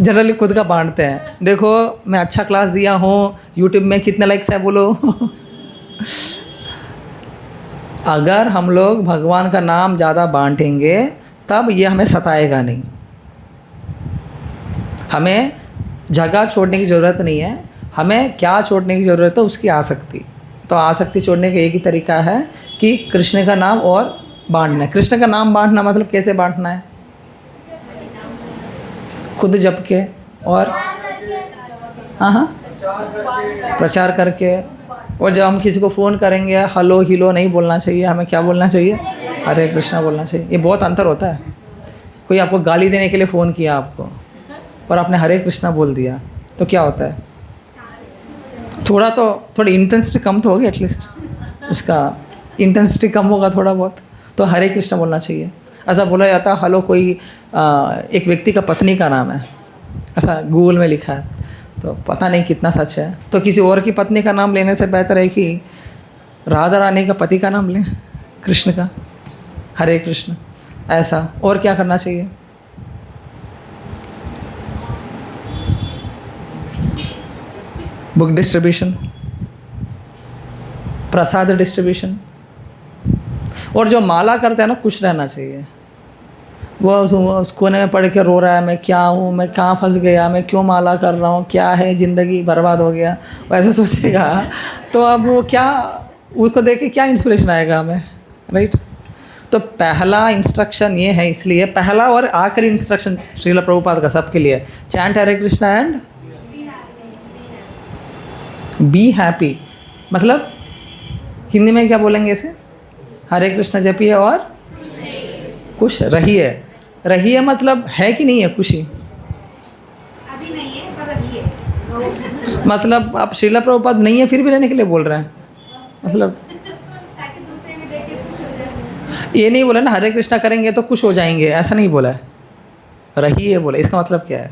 जनरली खुद का बांटते हैं। देखो मैं अच्छा क्लास दिया हूँ, यूट्यूब में कितने लाइक्स है बोलो। अगर हम लोग भगवान का नाम ज़्यादा बांटेंगे तब ये हमें सताएगा नहीं। हमें जगह छोड़ने की ज़रूरत नहीं है, हमें क्या छोड़ने की ज़रूरत है, उसकी आसक्ति। तो आसक्ति छोड़ने का एक ही तरीका है कि कृष्ण का नाम और बांटना है। कृष्ण का नाम बांटना मतलब कैसे बांटना है? खुद जप के और हाँ प्रचार करके। और जब हम किसी को फ़ोन करेंगे हलो हिलो नहीं बोलना चाहिए, हमें क्या बोलना चाहिए? हरे कृष्णा बोलना चाहिए। ये बहुत अंतर होता है। कोई आपको गाली देने के लिए फ़ोन किया आपको और आपने हरे कृष्णा बोल दिया तो क्या होता है? थोड़ी इंटेंसिटी कम तो होगी, एटलीस्ट उसका इंटेंसिटी कम होगा थोड़ा बहुत। तो हरे कृष्णा बोलना चाहिए। ऐसा बोला जाता है हलो कोई एक व्यक्ति का पत्नी का नाम है, ऐसा गूगल में लिखा है, तो पता नहीं कितना सच है। तो किसी और की पत्नी का नाम लेने से बेहतर है कि राधा रानी का पति का नाम लें, कृष्ण का, हरे कृष्ण। ऐसा और क्या करना चाहिए? बुक डिस्ट्रीब्यूशन, प्रसाद डिस्ट्रीब्यूशन। और जो माला करते हैं ना, खुश रहना चाहिए। वो उस कोने में पढ़ के रो रहा है, मैं क्या हूँ, मैं कहाँ फंस गया, मैं क्यों माला कर रहा हूँ, क्या है ज़िंदगी बर्बाद हो गया, वैसे सोचेगा तो अब वो क्या, उसको देख के क्या इंस्पिरेशन आएगा हमें, राइट? तो पहला इंस्ट्रक्शन ये है, इसलिए पहला और आखिरी इंस्ट्रक्शन श्रील प्रभुपाद का सबके लिए, chant Hare Krishna and be happy. मतलब हिंदी में क्या बोलेंगे इसे? हरे कृष्णा जपिए और खुश रहिए। रहिए मतलब है कि नहीं है खुशी? अभी नहीं है पर अभी है। मतलब आप श्रील प्रभुपाद नहीं है फिर भी रहने के लिए बोल रहे हैं, मतलब ताकि दूसरे भी देख के खुश हो जाए। ये नहीं बोला ना हरे कृष्णा करेंगे तो खुश हो जाएंगे, ऐसा नहीं बोला है। रहिए बोला, इसका मतलब क्या है?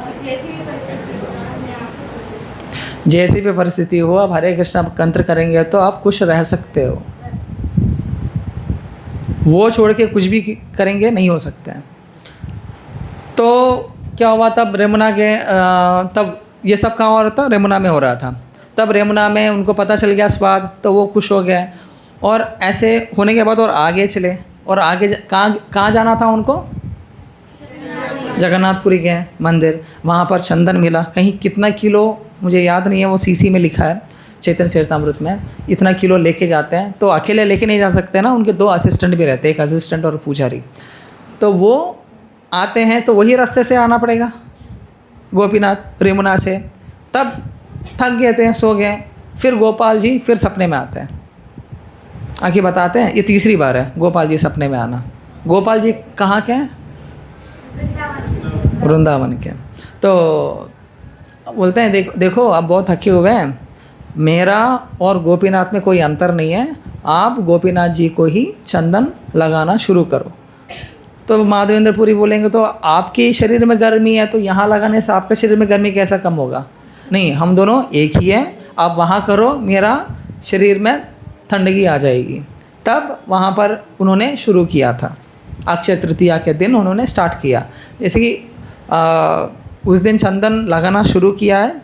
और जैसी भी परिस्थिति हो अपने आप को सोचो। जैसी भी परिस्थिति हो, आप हरे कृष्णा मंत्र करेंगे तो आप खुश रह सकते हो। वो छोड़ के कुछ भी करेंगे नहीं हो सकता है। तो क्या हुआ तब रेमुना के तब ये सब कहाँ हो रहा था? रेमुना में हो रहा था। तब रेमुना में उनको पता चल गया स्वाद, तो वो खुश हो गए। और ऐसे होने के बाद और आगे चले, और आगे कहाँ जाना था उनको? जगन्नाथपुरी गए मंदिर, वहाँ पर चंदन मिला। कहीं कितना किलो मुझे याद नहीं है, वो सीसी में लिखा है चैतन्य चरितामृत में, इतना किलो लेके जाते हैं। तो अकेले लेके नहीं जा सकते ना, उनके 2 असिस्टेंट भी रहते हैं, एक असिस्टेंट और पुजारी। तो वो आते हैं तो वही रास्ते से आना पड़ेगा गोपीनाथ रेमुना से। तब थक गए थे, सो गए। फिर गोपाल जी फिर सपने में आते हैं, आके बताते हैं, ये तीसरी बार है गोपाल जी सपने में आना। गोपाल जी कहाँ के हैं? वृंदावन के। तो बोलते हैं देखो आप बहुत थके हुए हैं, मेरा और गोपीनाथ में कोई अंतर नहीं है, आप गोपीनाथ जी को ही चंदन लगाना शुरू करो। तो माधवेंद्रपुरी बोलेंगे तो आपके शरीर में गर्मी है, तो यहाँ लगाने से आपका शरीर में गर्मी कैसा कम होगा? नहीं, हम दोनों एक ही हैं, आप वहाँ करो, मेरा शरीर में ठंडगी आ जाएगी। तब वहाँ पर उन्होंने शुरू किया था, अक्षय तृतीया के दिन उन्होंने स्टार्ट किया। जैसे कि उस दिन चंदन लगाना शुरू किया है,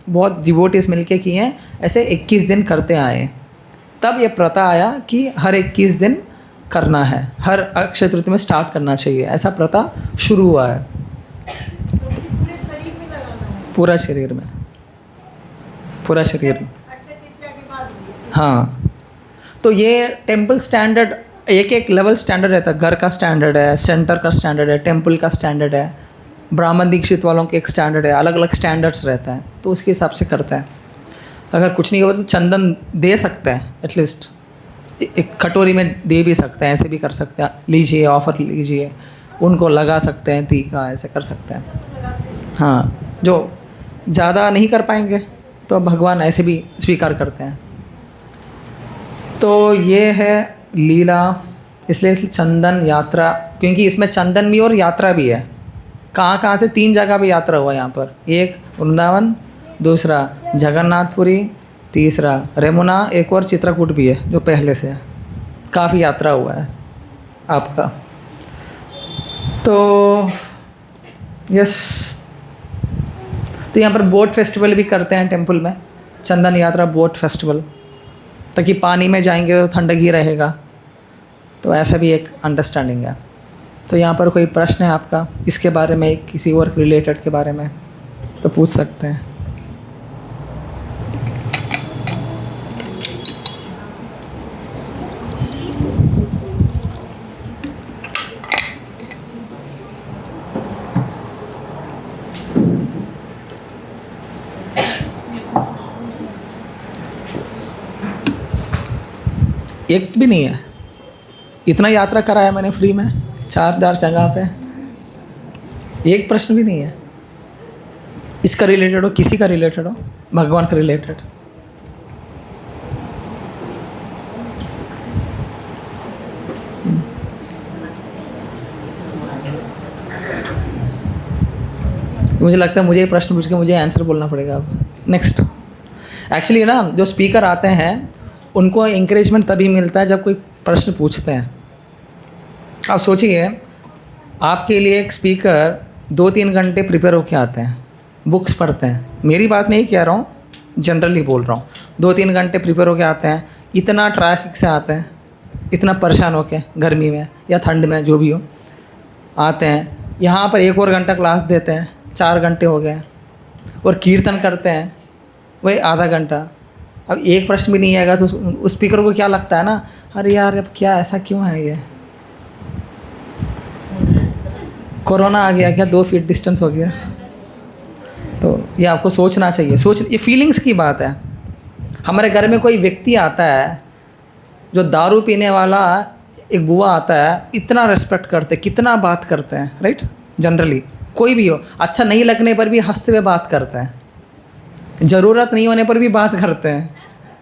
बहुत डिवोटीज मिलके किए हैं, ऐसे 21 दिन करते आए हैं। तब ये प्रथा आया कि हर 21 दिन करना है, हर अक्षय तृतीया में स्टार्ट करना चाहिए, ऐसा प्रथा शुरू हुआ है। पूरे शरीर में लगाना है। पूरा शरीर में, पूरा शरीर में। अक्षय तृतीया के बाद भी। हाँ, तो ये टेम्पल स्टैंडर्ड, एक लेवल स्टैंडर्ड रहता है। घर का स्टैंडर्ड है, सेंटर का स्टैंडर्ड है, टेम्पल का स्टैंडर्ड है, ब्राह्मण दीक्षित वालों के एक स्टैंडर्ड है, अलग अलग स्टैंडर्ड्स रहता है। तो उसके हिसाब से करता है। अगर कुछ नहीं हुआ तो चंदन दे सकते हैं, एटलीस्ट एक कटोरी में दे भी सकते हैं, ऐसे भी कर सकते हैं, लीजिए ऑफ़र लीजिए, उनको लगा सकते हैं टीका, ऐसे कर सकते हैं। हाँ, जो ज़्यादा नहीं कर पाएंगे तो भगवान ऐसे भी स्वीकार करते हैं। तो ये है लीला, इसलिए चंदन यात्रा, क्योंकि इसमें चंदन भी और यात्रा भी है। कहाँ से 3 जगह पे यात्रा हुआ यहाँ पर, एक वृंदावन, दूसरा जगन्नाथपुरी, तीसरा रेमुना, एक और चित्रकूट भी है जो पहले से है। काफ़ी यात्रा हुआ है आपका। तो यस, तो यहाँ पर बोट फेस्टिवल भी करते हैं टेम्पल में, चंदन यात्रा बोट फेस्टिवल। ताकि पानी में जाएंगे तो ठंडक ही रहेगा। तो ऐसा भी एक अंडरस्टैंडिंग है। तो यहाँ पर कोई प्रश्न है आपका इसके बारे में, किसी और रिलेटेड के बारे में, तो पूछ सकते हैं। एक भी नहीं है। इतना यात्रा कराया मैंने फ्री में 4 जगह पे, एक प्रश्न भी नहीं है इसका रिलेटेड हो, किसी का रिलेटेड हो, भगवान का रिलेटेड। तो मुझे लगता है मुझे ये प्रश्न पूछ के मुझे आंसर बोलना पड़ेगा अब। नेक्स्ट। एक्चुअली ना जो स्पीकर आते हैं उनको इंकरेजमेंट तभी मिलता है जब कोई प्रश्न पूछते हैं। आप सोचिए, आपके लिए एक स्पीकर 2-3 घंटे प्रिपेयर होके आते हैं, बुक्स पढ़ते हैं, मेरी बात नहीं कह रहा हूँ, जनरली बोल रहा हूँ। 2-3 घंटे प्रिपेयर होके आते हैं, इतना ट्रैफिक से आते हैं, इतना परेशान होके, गर्मी में या ठंड में जो भी हो आते हैं, यहाँ पर 1 और घंटा क्लास देते हैं, 4 घंटे हो गए, और कीर्तन करते हैं वही आधा घंटा। अब एक प्रश्न भी नहीं आएगा तो उस स्पीकर को क्या लगता है ना, अरे यार अब क्या ऐसा क्यों है, ये कोरोना आ गया क्या, 2 फीट डिस्टेंस हो गया। तो ये आपको सोचना चाहिए। ये फीलिंग्स की बात है। हमारे घर में कोई व्यक्ति आता है जो दारू पीने वाला, एक बुआ आता है, इतना रिस्पेक्ट करते, कितना बात करते हैं, राइट। जनरली कोई भी हो, अच्छा नहीं लगने पर भी हंसते हुए बात करते हैं, ज़रूरत नहीं होने पर भी बात करते हैं।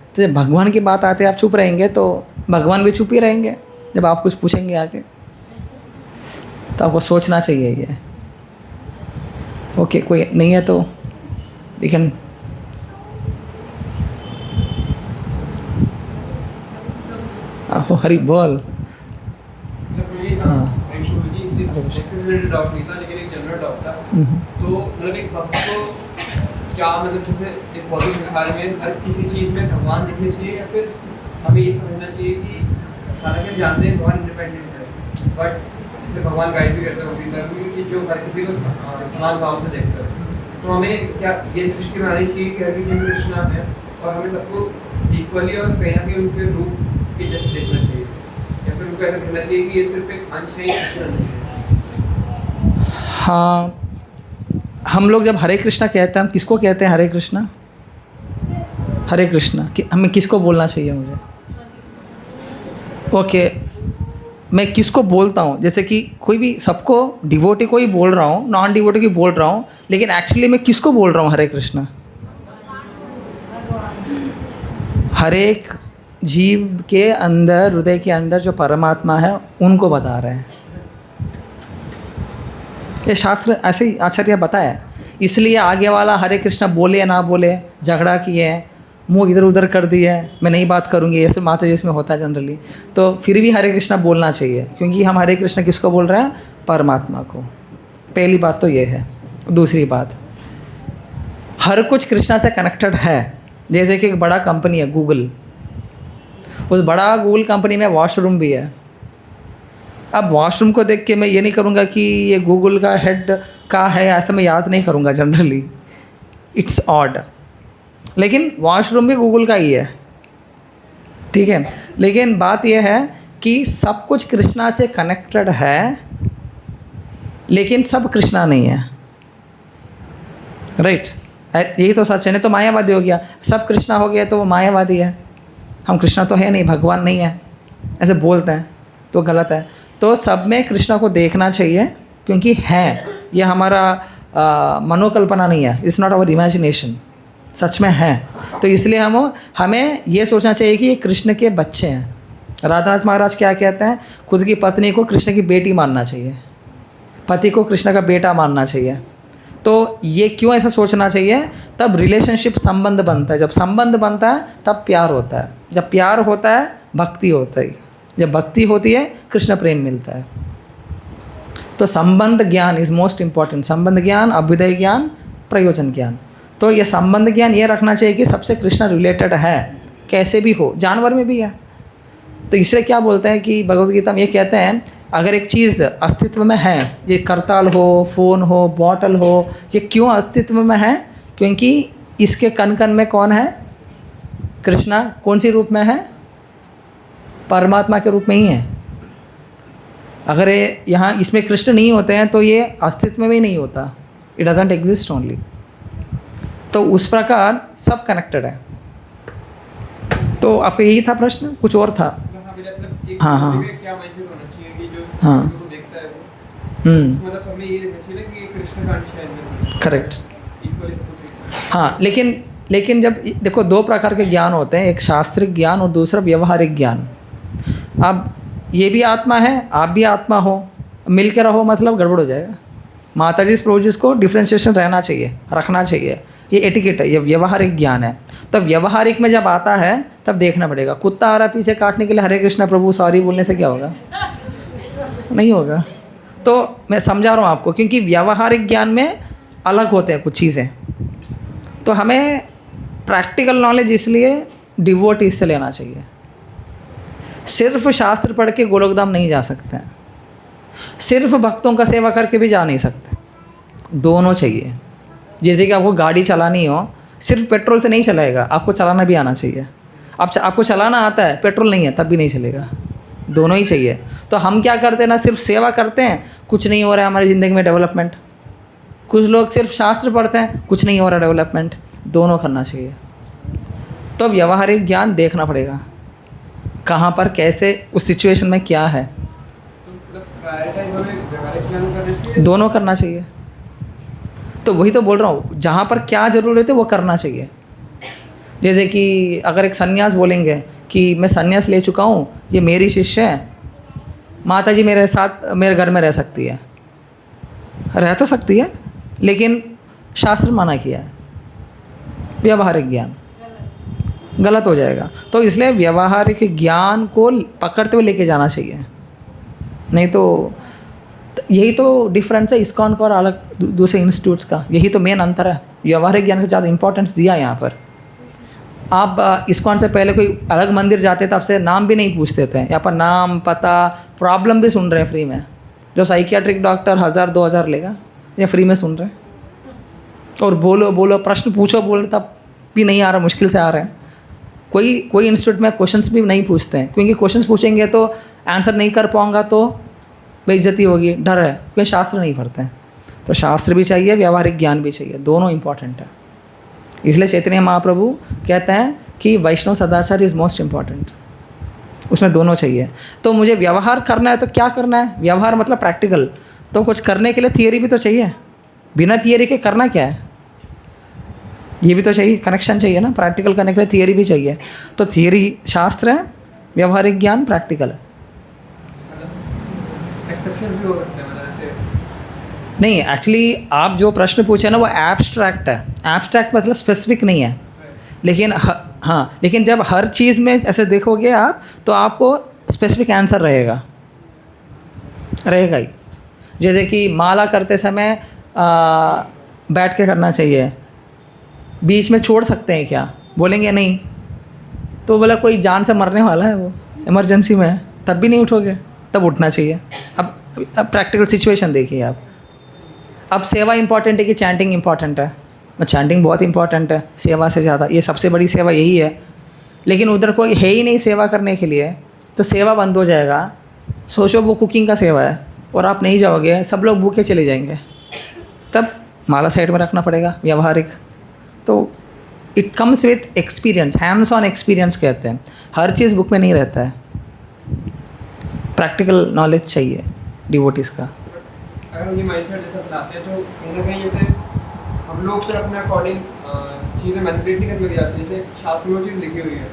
तो जब भगवान की बात आते आप चुप रहेंगे तो भगवान भी चुप ही रहेंगे जब आप कुछ पूछेंगे आके। तो आपको सोचना चाहिए ये। ओके, कोई नहीं है तो वी कैन। हरी बोल। डाउट नहीं था, लेकिन एक जनरल डाउट था। तो मतलब एक भक्त को क्या, मतलब जैसे इस भौतिक संसार में हर किसी चीज़ में भगवान दिखने चाहिए, या फिर हमें ये समझना चाहिए कि हालांकि हम जानते हैं भगवान इंडिपेंडेंट है, बट जैसे भगवान गाइड भी करते हैं उसी तरह कि जो हर किसी को समान भाव से देखता है, तो हमें क्या ये दृष्टि में आनी चाहिए कि हर किसी में कृष्णा है और हमें सबको इक्वली और कहीं ना कहीं उनके रूप के जैसे देखना चाहिए, या फिर उनको ऐसा कहना चाहिए कि ये सिर्फ एक अंश है, कृष्ण नहीं है। हाँ, हम लोग जब हरे कृष्णा कहते हैं, हम किसको कहते हैं हरे कृष्णा? हरे कृष्णा कि हमें किसको बोलना चाहिए? मुझे ओके, मैं किसको बोलता हूँ? जैसे कि कोई भी, सबको, डिवोटी को ही बोल रहा हूँ, नॉन डिवोटी को बोल रहा हूँ, लेकिन एक्चुअली मैं किसको बोल रहा हूँ हरे कृष्णा? हर एक जीव के अंदर, हृदय के अंदर जो परमात्मा है उनको बता रहे हैं। ये शास्त्र ऐसे ही आचार्य बताया है। इसलिए आगे वाला हरे कृष्णा बोले या ना बोले, झगड़ा किए, मुंह इधर उधर कर दिए, मैं नहीं बात करूँगी, ऐसे माता जी इसमें होता है जनरली, तो फिर भी हरे कृष्णा बोलना चाहिए, क्योंकि हम हरे कृष्णा किसको बोल रहे हैं? परमात्मा को। पहली बात तो ये है। दूसरी बात, हर कुछ कृष्णा से कनेक्टेड है। जैसे कि एक बड़ा कंपनी है गूगल, उस बड़ा गूगल कंपनी में वॉशरूम भी है। अब वॉशरूम को देख के मैं ये नहीं करूँगा कि ये गूगल का हेड का है, ऐसा मैं याद नहीं करूँगा जनरली, इट्स ऑड, लेकिन वॉशरूम भी गूगल का ही है, ठीक है। लेकिन बात यह है कि सब कुछ कृष्णा से कनेक्टेड है, लेकिन सब कृष्णा नहीं है, राइट। यही तो सच है। नहीं तो मायावादी हो गया, सब कृष्णा हो गया तो वो मायावादी है, हम कृष्णा तो है नहीं, भगवान नहीं है, ऐसे बोलते हैं तो गलत है। तो सब में कृष्णा को देखना चाहिए, क्योंकि है, ये हमारा मनोकल्पना नहीं है, इट्स नॉट आवर इमेजिनेशन, सच में है। तो इसलिए हमें ये सोचना चाहिए कि ये कृष्ण के बच्चे हैं। राधानाथ महाराज क्या कहते हैं? खुद की पत्नी को कृष्ण की बेटी मानना चाहिए, पति को कृष्ण का बेटा मानना चाहिए। तो ये क्यों ऐसा सोचना चाहिए? तब रिलेशनशिप, संबंध बनता है। जब संबंध बनता है तब प्यार होता है, जब प्यार होता है भक्ति होता है, जब भक्ति होती है कृष्ण प्रेम मिलता है। तो संबंध ज्ञान इज़ मोस्ट इम्पॉर्टेंट। संबंध ज्ञान, अभ्युदय ज्ञान, प्रयोजन ज्ञान। तो ये संबंध ज्ञान ये रखना चाहिए कि सबसे कृष्ण रिलेटेड है, कैसे भी हो, जानवर में भी है। तो इसलिए क्या बोलते हैं कि भगवद गीता में ये कहते हैं, अगर एक चीज़ अस्तित्व में है, ये करताल हो, फ़ोन हो, बॉटल हो, ये क्यों अस्तित्व में है? क्योंकि इसके कण कण में कौन है? कृष्णा। कौन सी रूप में है? परमात्मा के रूप में ही है। अगर ये यहाँ इसमें कृष्ण नहीं होते हैं तो ये अस्तित्व में ही नहीं होता, इट डजंट एग्जिस्ट ओनली। तो उस प्रकार सब कनेक्टेड है। तो आपका यही था प्रश्न, कुछ और था? हाँ हाँ क्या माइंडसेट होना चाहिए कि जो हाँ। चीज़ों को देखता है वो मतलब हमें ये देखना चाहिए कि कृष्ण का अंश है, करेक्ट। इक्वली सबको देखना है। हाँ, लेकिन जब देखो दो प्रकार के ज्ञान होते हैं, एक शास्त्रिक ज्ञान और दूसरा व्यवहारिक ज्ञान। अब ये भी आत्मा है, आप भी आत्मा हो, मिल के रहो मतलब गड़बड़ हो जाएगा। माता जी प्रभु जी को डिफ्रेंशिएशन रहना चाहिए, रखना चाहिए, ये एटिकेट है, ये व्यवहारिक ज्ञान है। तब व्यवहारिक में जब आता है तब देखना पड़ेगा। कुत्ता आ रहा पीछे काटने के लिए, हरे कृष्णा प्रभु सॉरी बोलने से क्या होगा? नहीं होगा। तो मैं समझा रहा हूँ आपको, क्योंकि व्यवहारिक ज्ञान में अलग होते हैं कुछ चीज़ें। तो हमें प्रैक्टिकल नॉलेज इसलिए डिवोटीज से लेना चाहिए। सिर्फ शास्त्र पढ़ के गोलोकधाम नहीं जा सकते हैं, सिर्फ भक्तों का सेवा करके भी जा नहीं सकते, दोनों चाहिए। जैसे कि आपको गाड़ी चलानी हो, सिर्फ पेट्रोल से नहीं चलाएगा, आपको चलाना भी आना चाहिए। आपको चलाना आता है, पेट्रोल नहीं है, तब भी नहीं चलेगा, दोनों ही चाहिए। तो हम क्या करते हैं ना, सिर्फ सेवा करते हैं, कुछ नहीं हो रहा है हमारी ज़िंदगी में डेवलपमेंट। कुछ लोग सिर्फ शास्त्र पढ़ते हैं, कुछ नहीं हो रहा डेवलपमेंट, दोनों करना चाहिए। तो व्यवहारिक ज्ञान देखना पड़ेगा, कहाँ पर कैसे उस सिचुएशन में क्या है, तो मतलब प्रायोरिटाइज हमें व्यवहारिक ज्ञान करना चाहिए, दोनों करना चाहिए। तो वही तो बोल रहा हूँ, जहाँ पर क्या ज़रूरत है वो करना चाहिए। जैसे कि अगर एक सन्यास बोलेंगे कि मैं सन्यास ले चुका हूँ, ये मेरी शिष्य है, माता जी मेरे साथ मेरे घर में रह सकती है, रह तो सकती है, लेकिन शास्त्र मना किया है। व्यवहारिक ज्ञान गलत हो जाएगा। तो इसलिए व्यवहारिक ज्ञान को पकड़ते हुए लेके जाना चाहिए, नहीं तो यही तो डिफरेंस है इस्कॉन का और अलग दूसरे इंस्टीट्यूट्स का, यही तो मेन अंतर है। व्यवहारिक ज्ञान को ज़्यादा इंपॉर्टेंस दिया यहाँ पर। आप इस्कॉन से पहले कोई अलग मंदिर जाते थे, आपसे नाम भी नहीं पूछते थे, यहाँ पर नाम पता प्रॉब्लम भी सुन रहे हैं फ्री में। जो साइकियाट्रिक डॉक्टर 1000-2000 लेगा, ये फ्री में सुन रहे हैं। और बोलो प्रश्न पूछो बोल, तब भी नहीं आ रहा, मुश्किल से आ रहे हैं। कोई इंस्टीट्यूट में क्वेश्चंस भी नहीं पूछते हैं, क्योंकि क्वेश्चंस पूछेंगे तो आंसर नहीं कर पाऊँगा तो बेइज्जती होगी, डर है, क्योंकि शास्त्र नहीं पढ़ते हैं। तो शास्त्र भी चाहिए, व्यवहारिक ज्ञान भी चाहिए, दोनों इंपॉर्टेंट है। इसलिए चैतन्य महाप्रभु कहते हैं कि वैष्णव सदाचार इज़ मोस्ट इम्पॉर्टेंट, उसमें दोनों चाहिए। तो मुझे व्यवहार करना है तो क्या करना है? व्यवहार मतलब प्रैक्टिकल। तो कुछ करने के लिए थियरी भी तो चाहिए, बिना थियरी के करना क्या है? ये भी तो चाहिए, कनेक्शन चाहिए ना, प्रैक्टिकल करने के लिए थियरी भी चाहिए। तो थियरी शास्त्र है, व्यवहारिक ज्ञान प्रैक्टिकल है। एक्सेप्शन भी हो सकते हैं, मतलब ऐसे नहीं, एक्चुअली आप जो प्रश्न पूछे ना वो एब्स्ट्रैक्ट है। एब्स्ट्रैक्ट मतलब स्पेसिफिक नहीं है, लेकिन हाँ, लेकिन जब हर चीज़ में ऐसे देखोगे आप तो आपको स्पेसिफिक आंसर रहेगा ही। जैसे कि माला करते समय बैठ के करना चाहिए, बीच में छोड़ सकते हैं क्या? बोलेंगे नहीं, तो बोला कोई जान से मरने वाला है, वो इमरजेंसी में है, तब भी नहीं उठोगे, तब उठना चाहिए। अब प्रैक्टिकल सिचुएशन देखिए आप। अब सेवा इंपॉर्टेंट है कि चैंटिंग इंपॉर्टेंट है? चैंटिंग बहुत इंपॉर्टेंट है सेवा से ज़्यादा, ये सबसे बड़ी सेवा यही है। लेकिन उधर कोई है ही नहीं सेवा करने के लिए, तो सेवा बंद हो जाएगा। सोचो वो कुकिंग का सेवा है और आप नहीं जाओगे, सब लोग भूखे चले जाएंगे, तब माला साइड में रखना पड़ेगा व्यवहारिक। तो it comes with experience, hands on experience कहते हैं। हर चीज़ बुक में नहीं रहता है, प्रैक्टिकल नॉलेज चाहिए डिवोटीज़ का। अगर हम ये माइंडसेट जैसे अपनाते हैं तो कहीं ना कहीं जैसे हम लोग फिर अपने अकॉर्डिंग चीज़ें मैनिपुलेट नहीं करने लग जाते हैं। जैसे शास्त्र में चीज़ लिखी हुई है,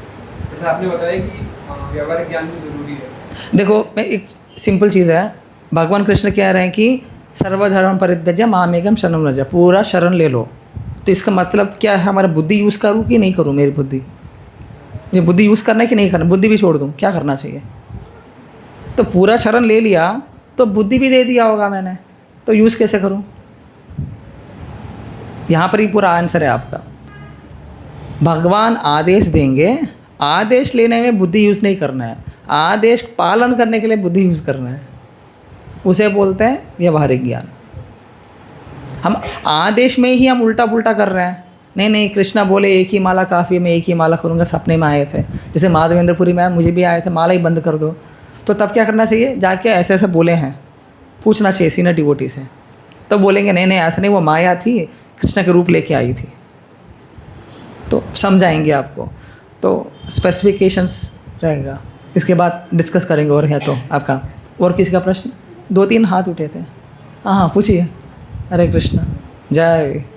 जैसे आपने बताया कि व्यवहारिक ज्ञान भी ज़रूरी है। देखो, मैं एक सिंपल चीज़ है, भगवान कृष्ण कह रहे हैं कि सर्वधर्म परित्यज्य मामेकं शरणं व्रज, पूरा शरण ले लो। तो इसका मतलब क्या है? हमारा बुद्धि यूज़ करूँ कि नहीं करूँ? मेरी बुद्धि, ये बुद्धि यूज़ करना है कि नहीं करना? बुद्धि भी छोड़ दूँ, क्या करना चाहिए? तो पूरा शरण ले लिया तो बुद्धि भी दे दिया होगा मैंने, तो यूज़ कैसे करूँ? यहाँ पर ही पूरा आंसर है आपका। भगवान आदेश देंगे, आदेश लेने में बुद्धि यूज़ नहीं करना है, आदेश पालन करने के लिए बुद्धि यूज़ करना है, उसे बोलते हैं व्यवहारिक ज्ञान। हम आदेश में ही हम उल्टा पुल्टा कर रहे हैं, नहीं नहीं कृष्णा बोले एक ही माला काफ़ी है, मैं एक ही माला करूँगा, सपने में आए थे, जैसे माधवेंद्रपुरी में मुझे भी आए थे, माला ही बंद कर दो। तो तब क्या करना चाहिए, जाके ऐसे ऐसे बोले हैं पूछना चाहिए सीनियर डिवोटी से, तो बोलेंगे नहीं नहीं ऐसा नहीं, वो माया थी, कृष्णा के रूप लेके आई थी, तो समझाएंगे आपको। तो स्पेसिफिकेशंस रहेगा, इसके बाद डिस्कस करेंगे। और है तो आपका और किसी का प्रश्न? 2-3 हाथ उठे थे। हाँ हाँ पूछिए। हरे कृष्णा, जय।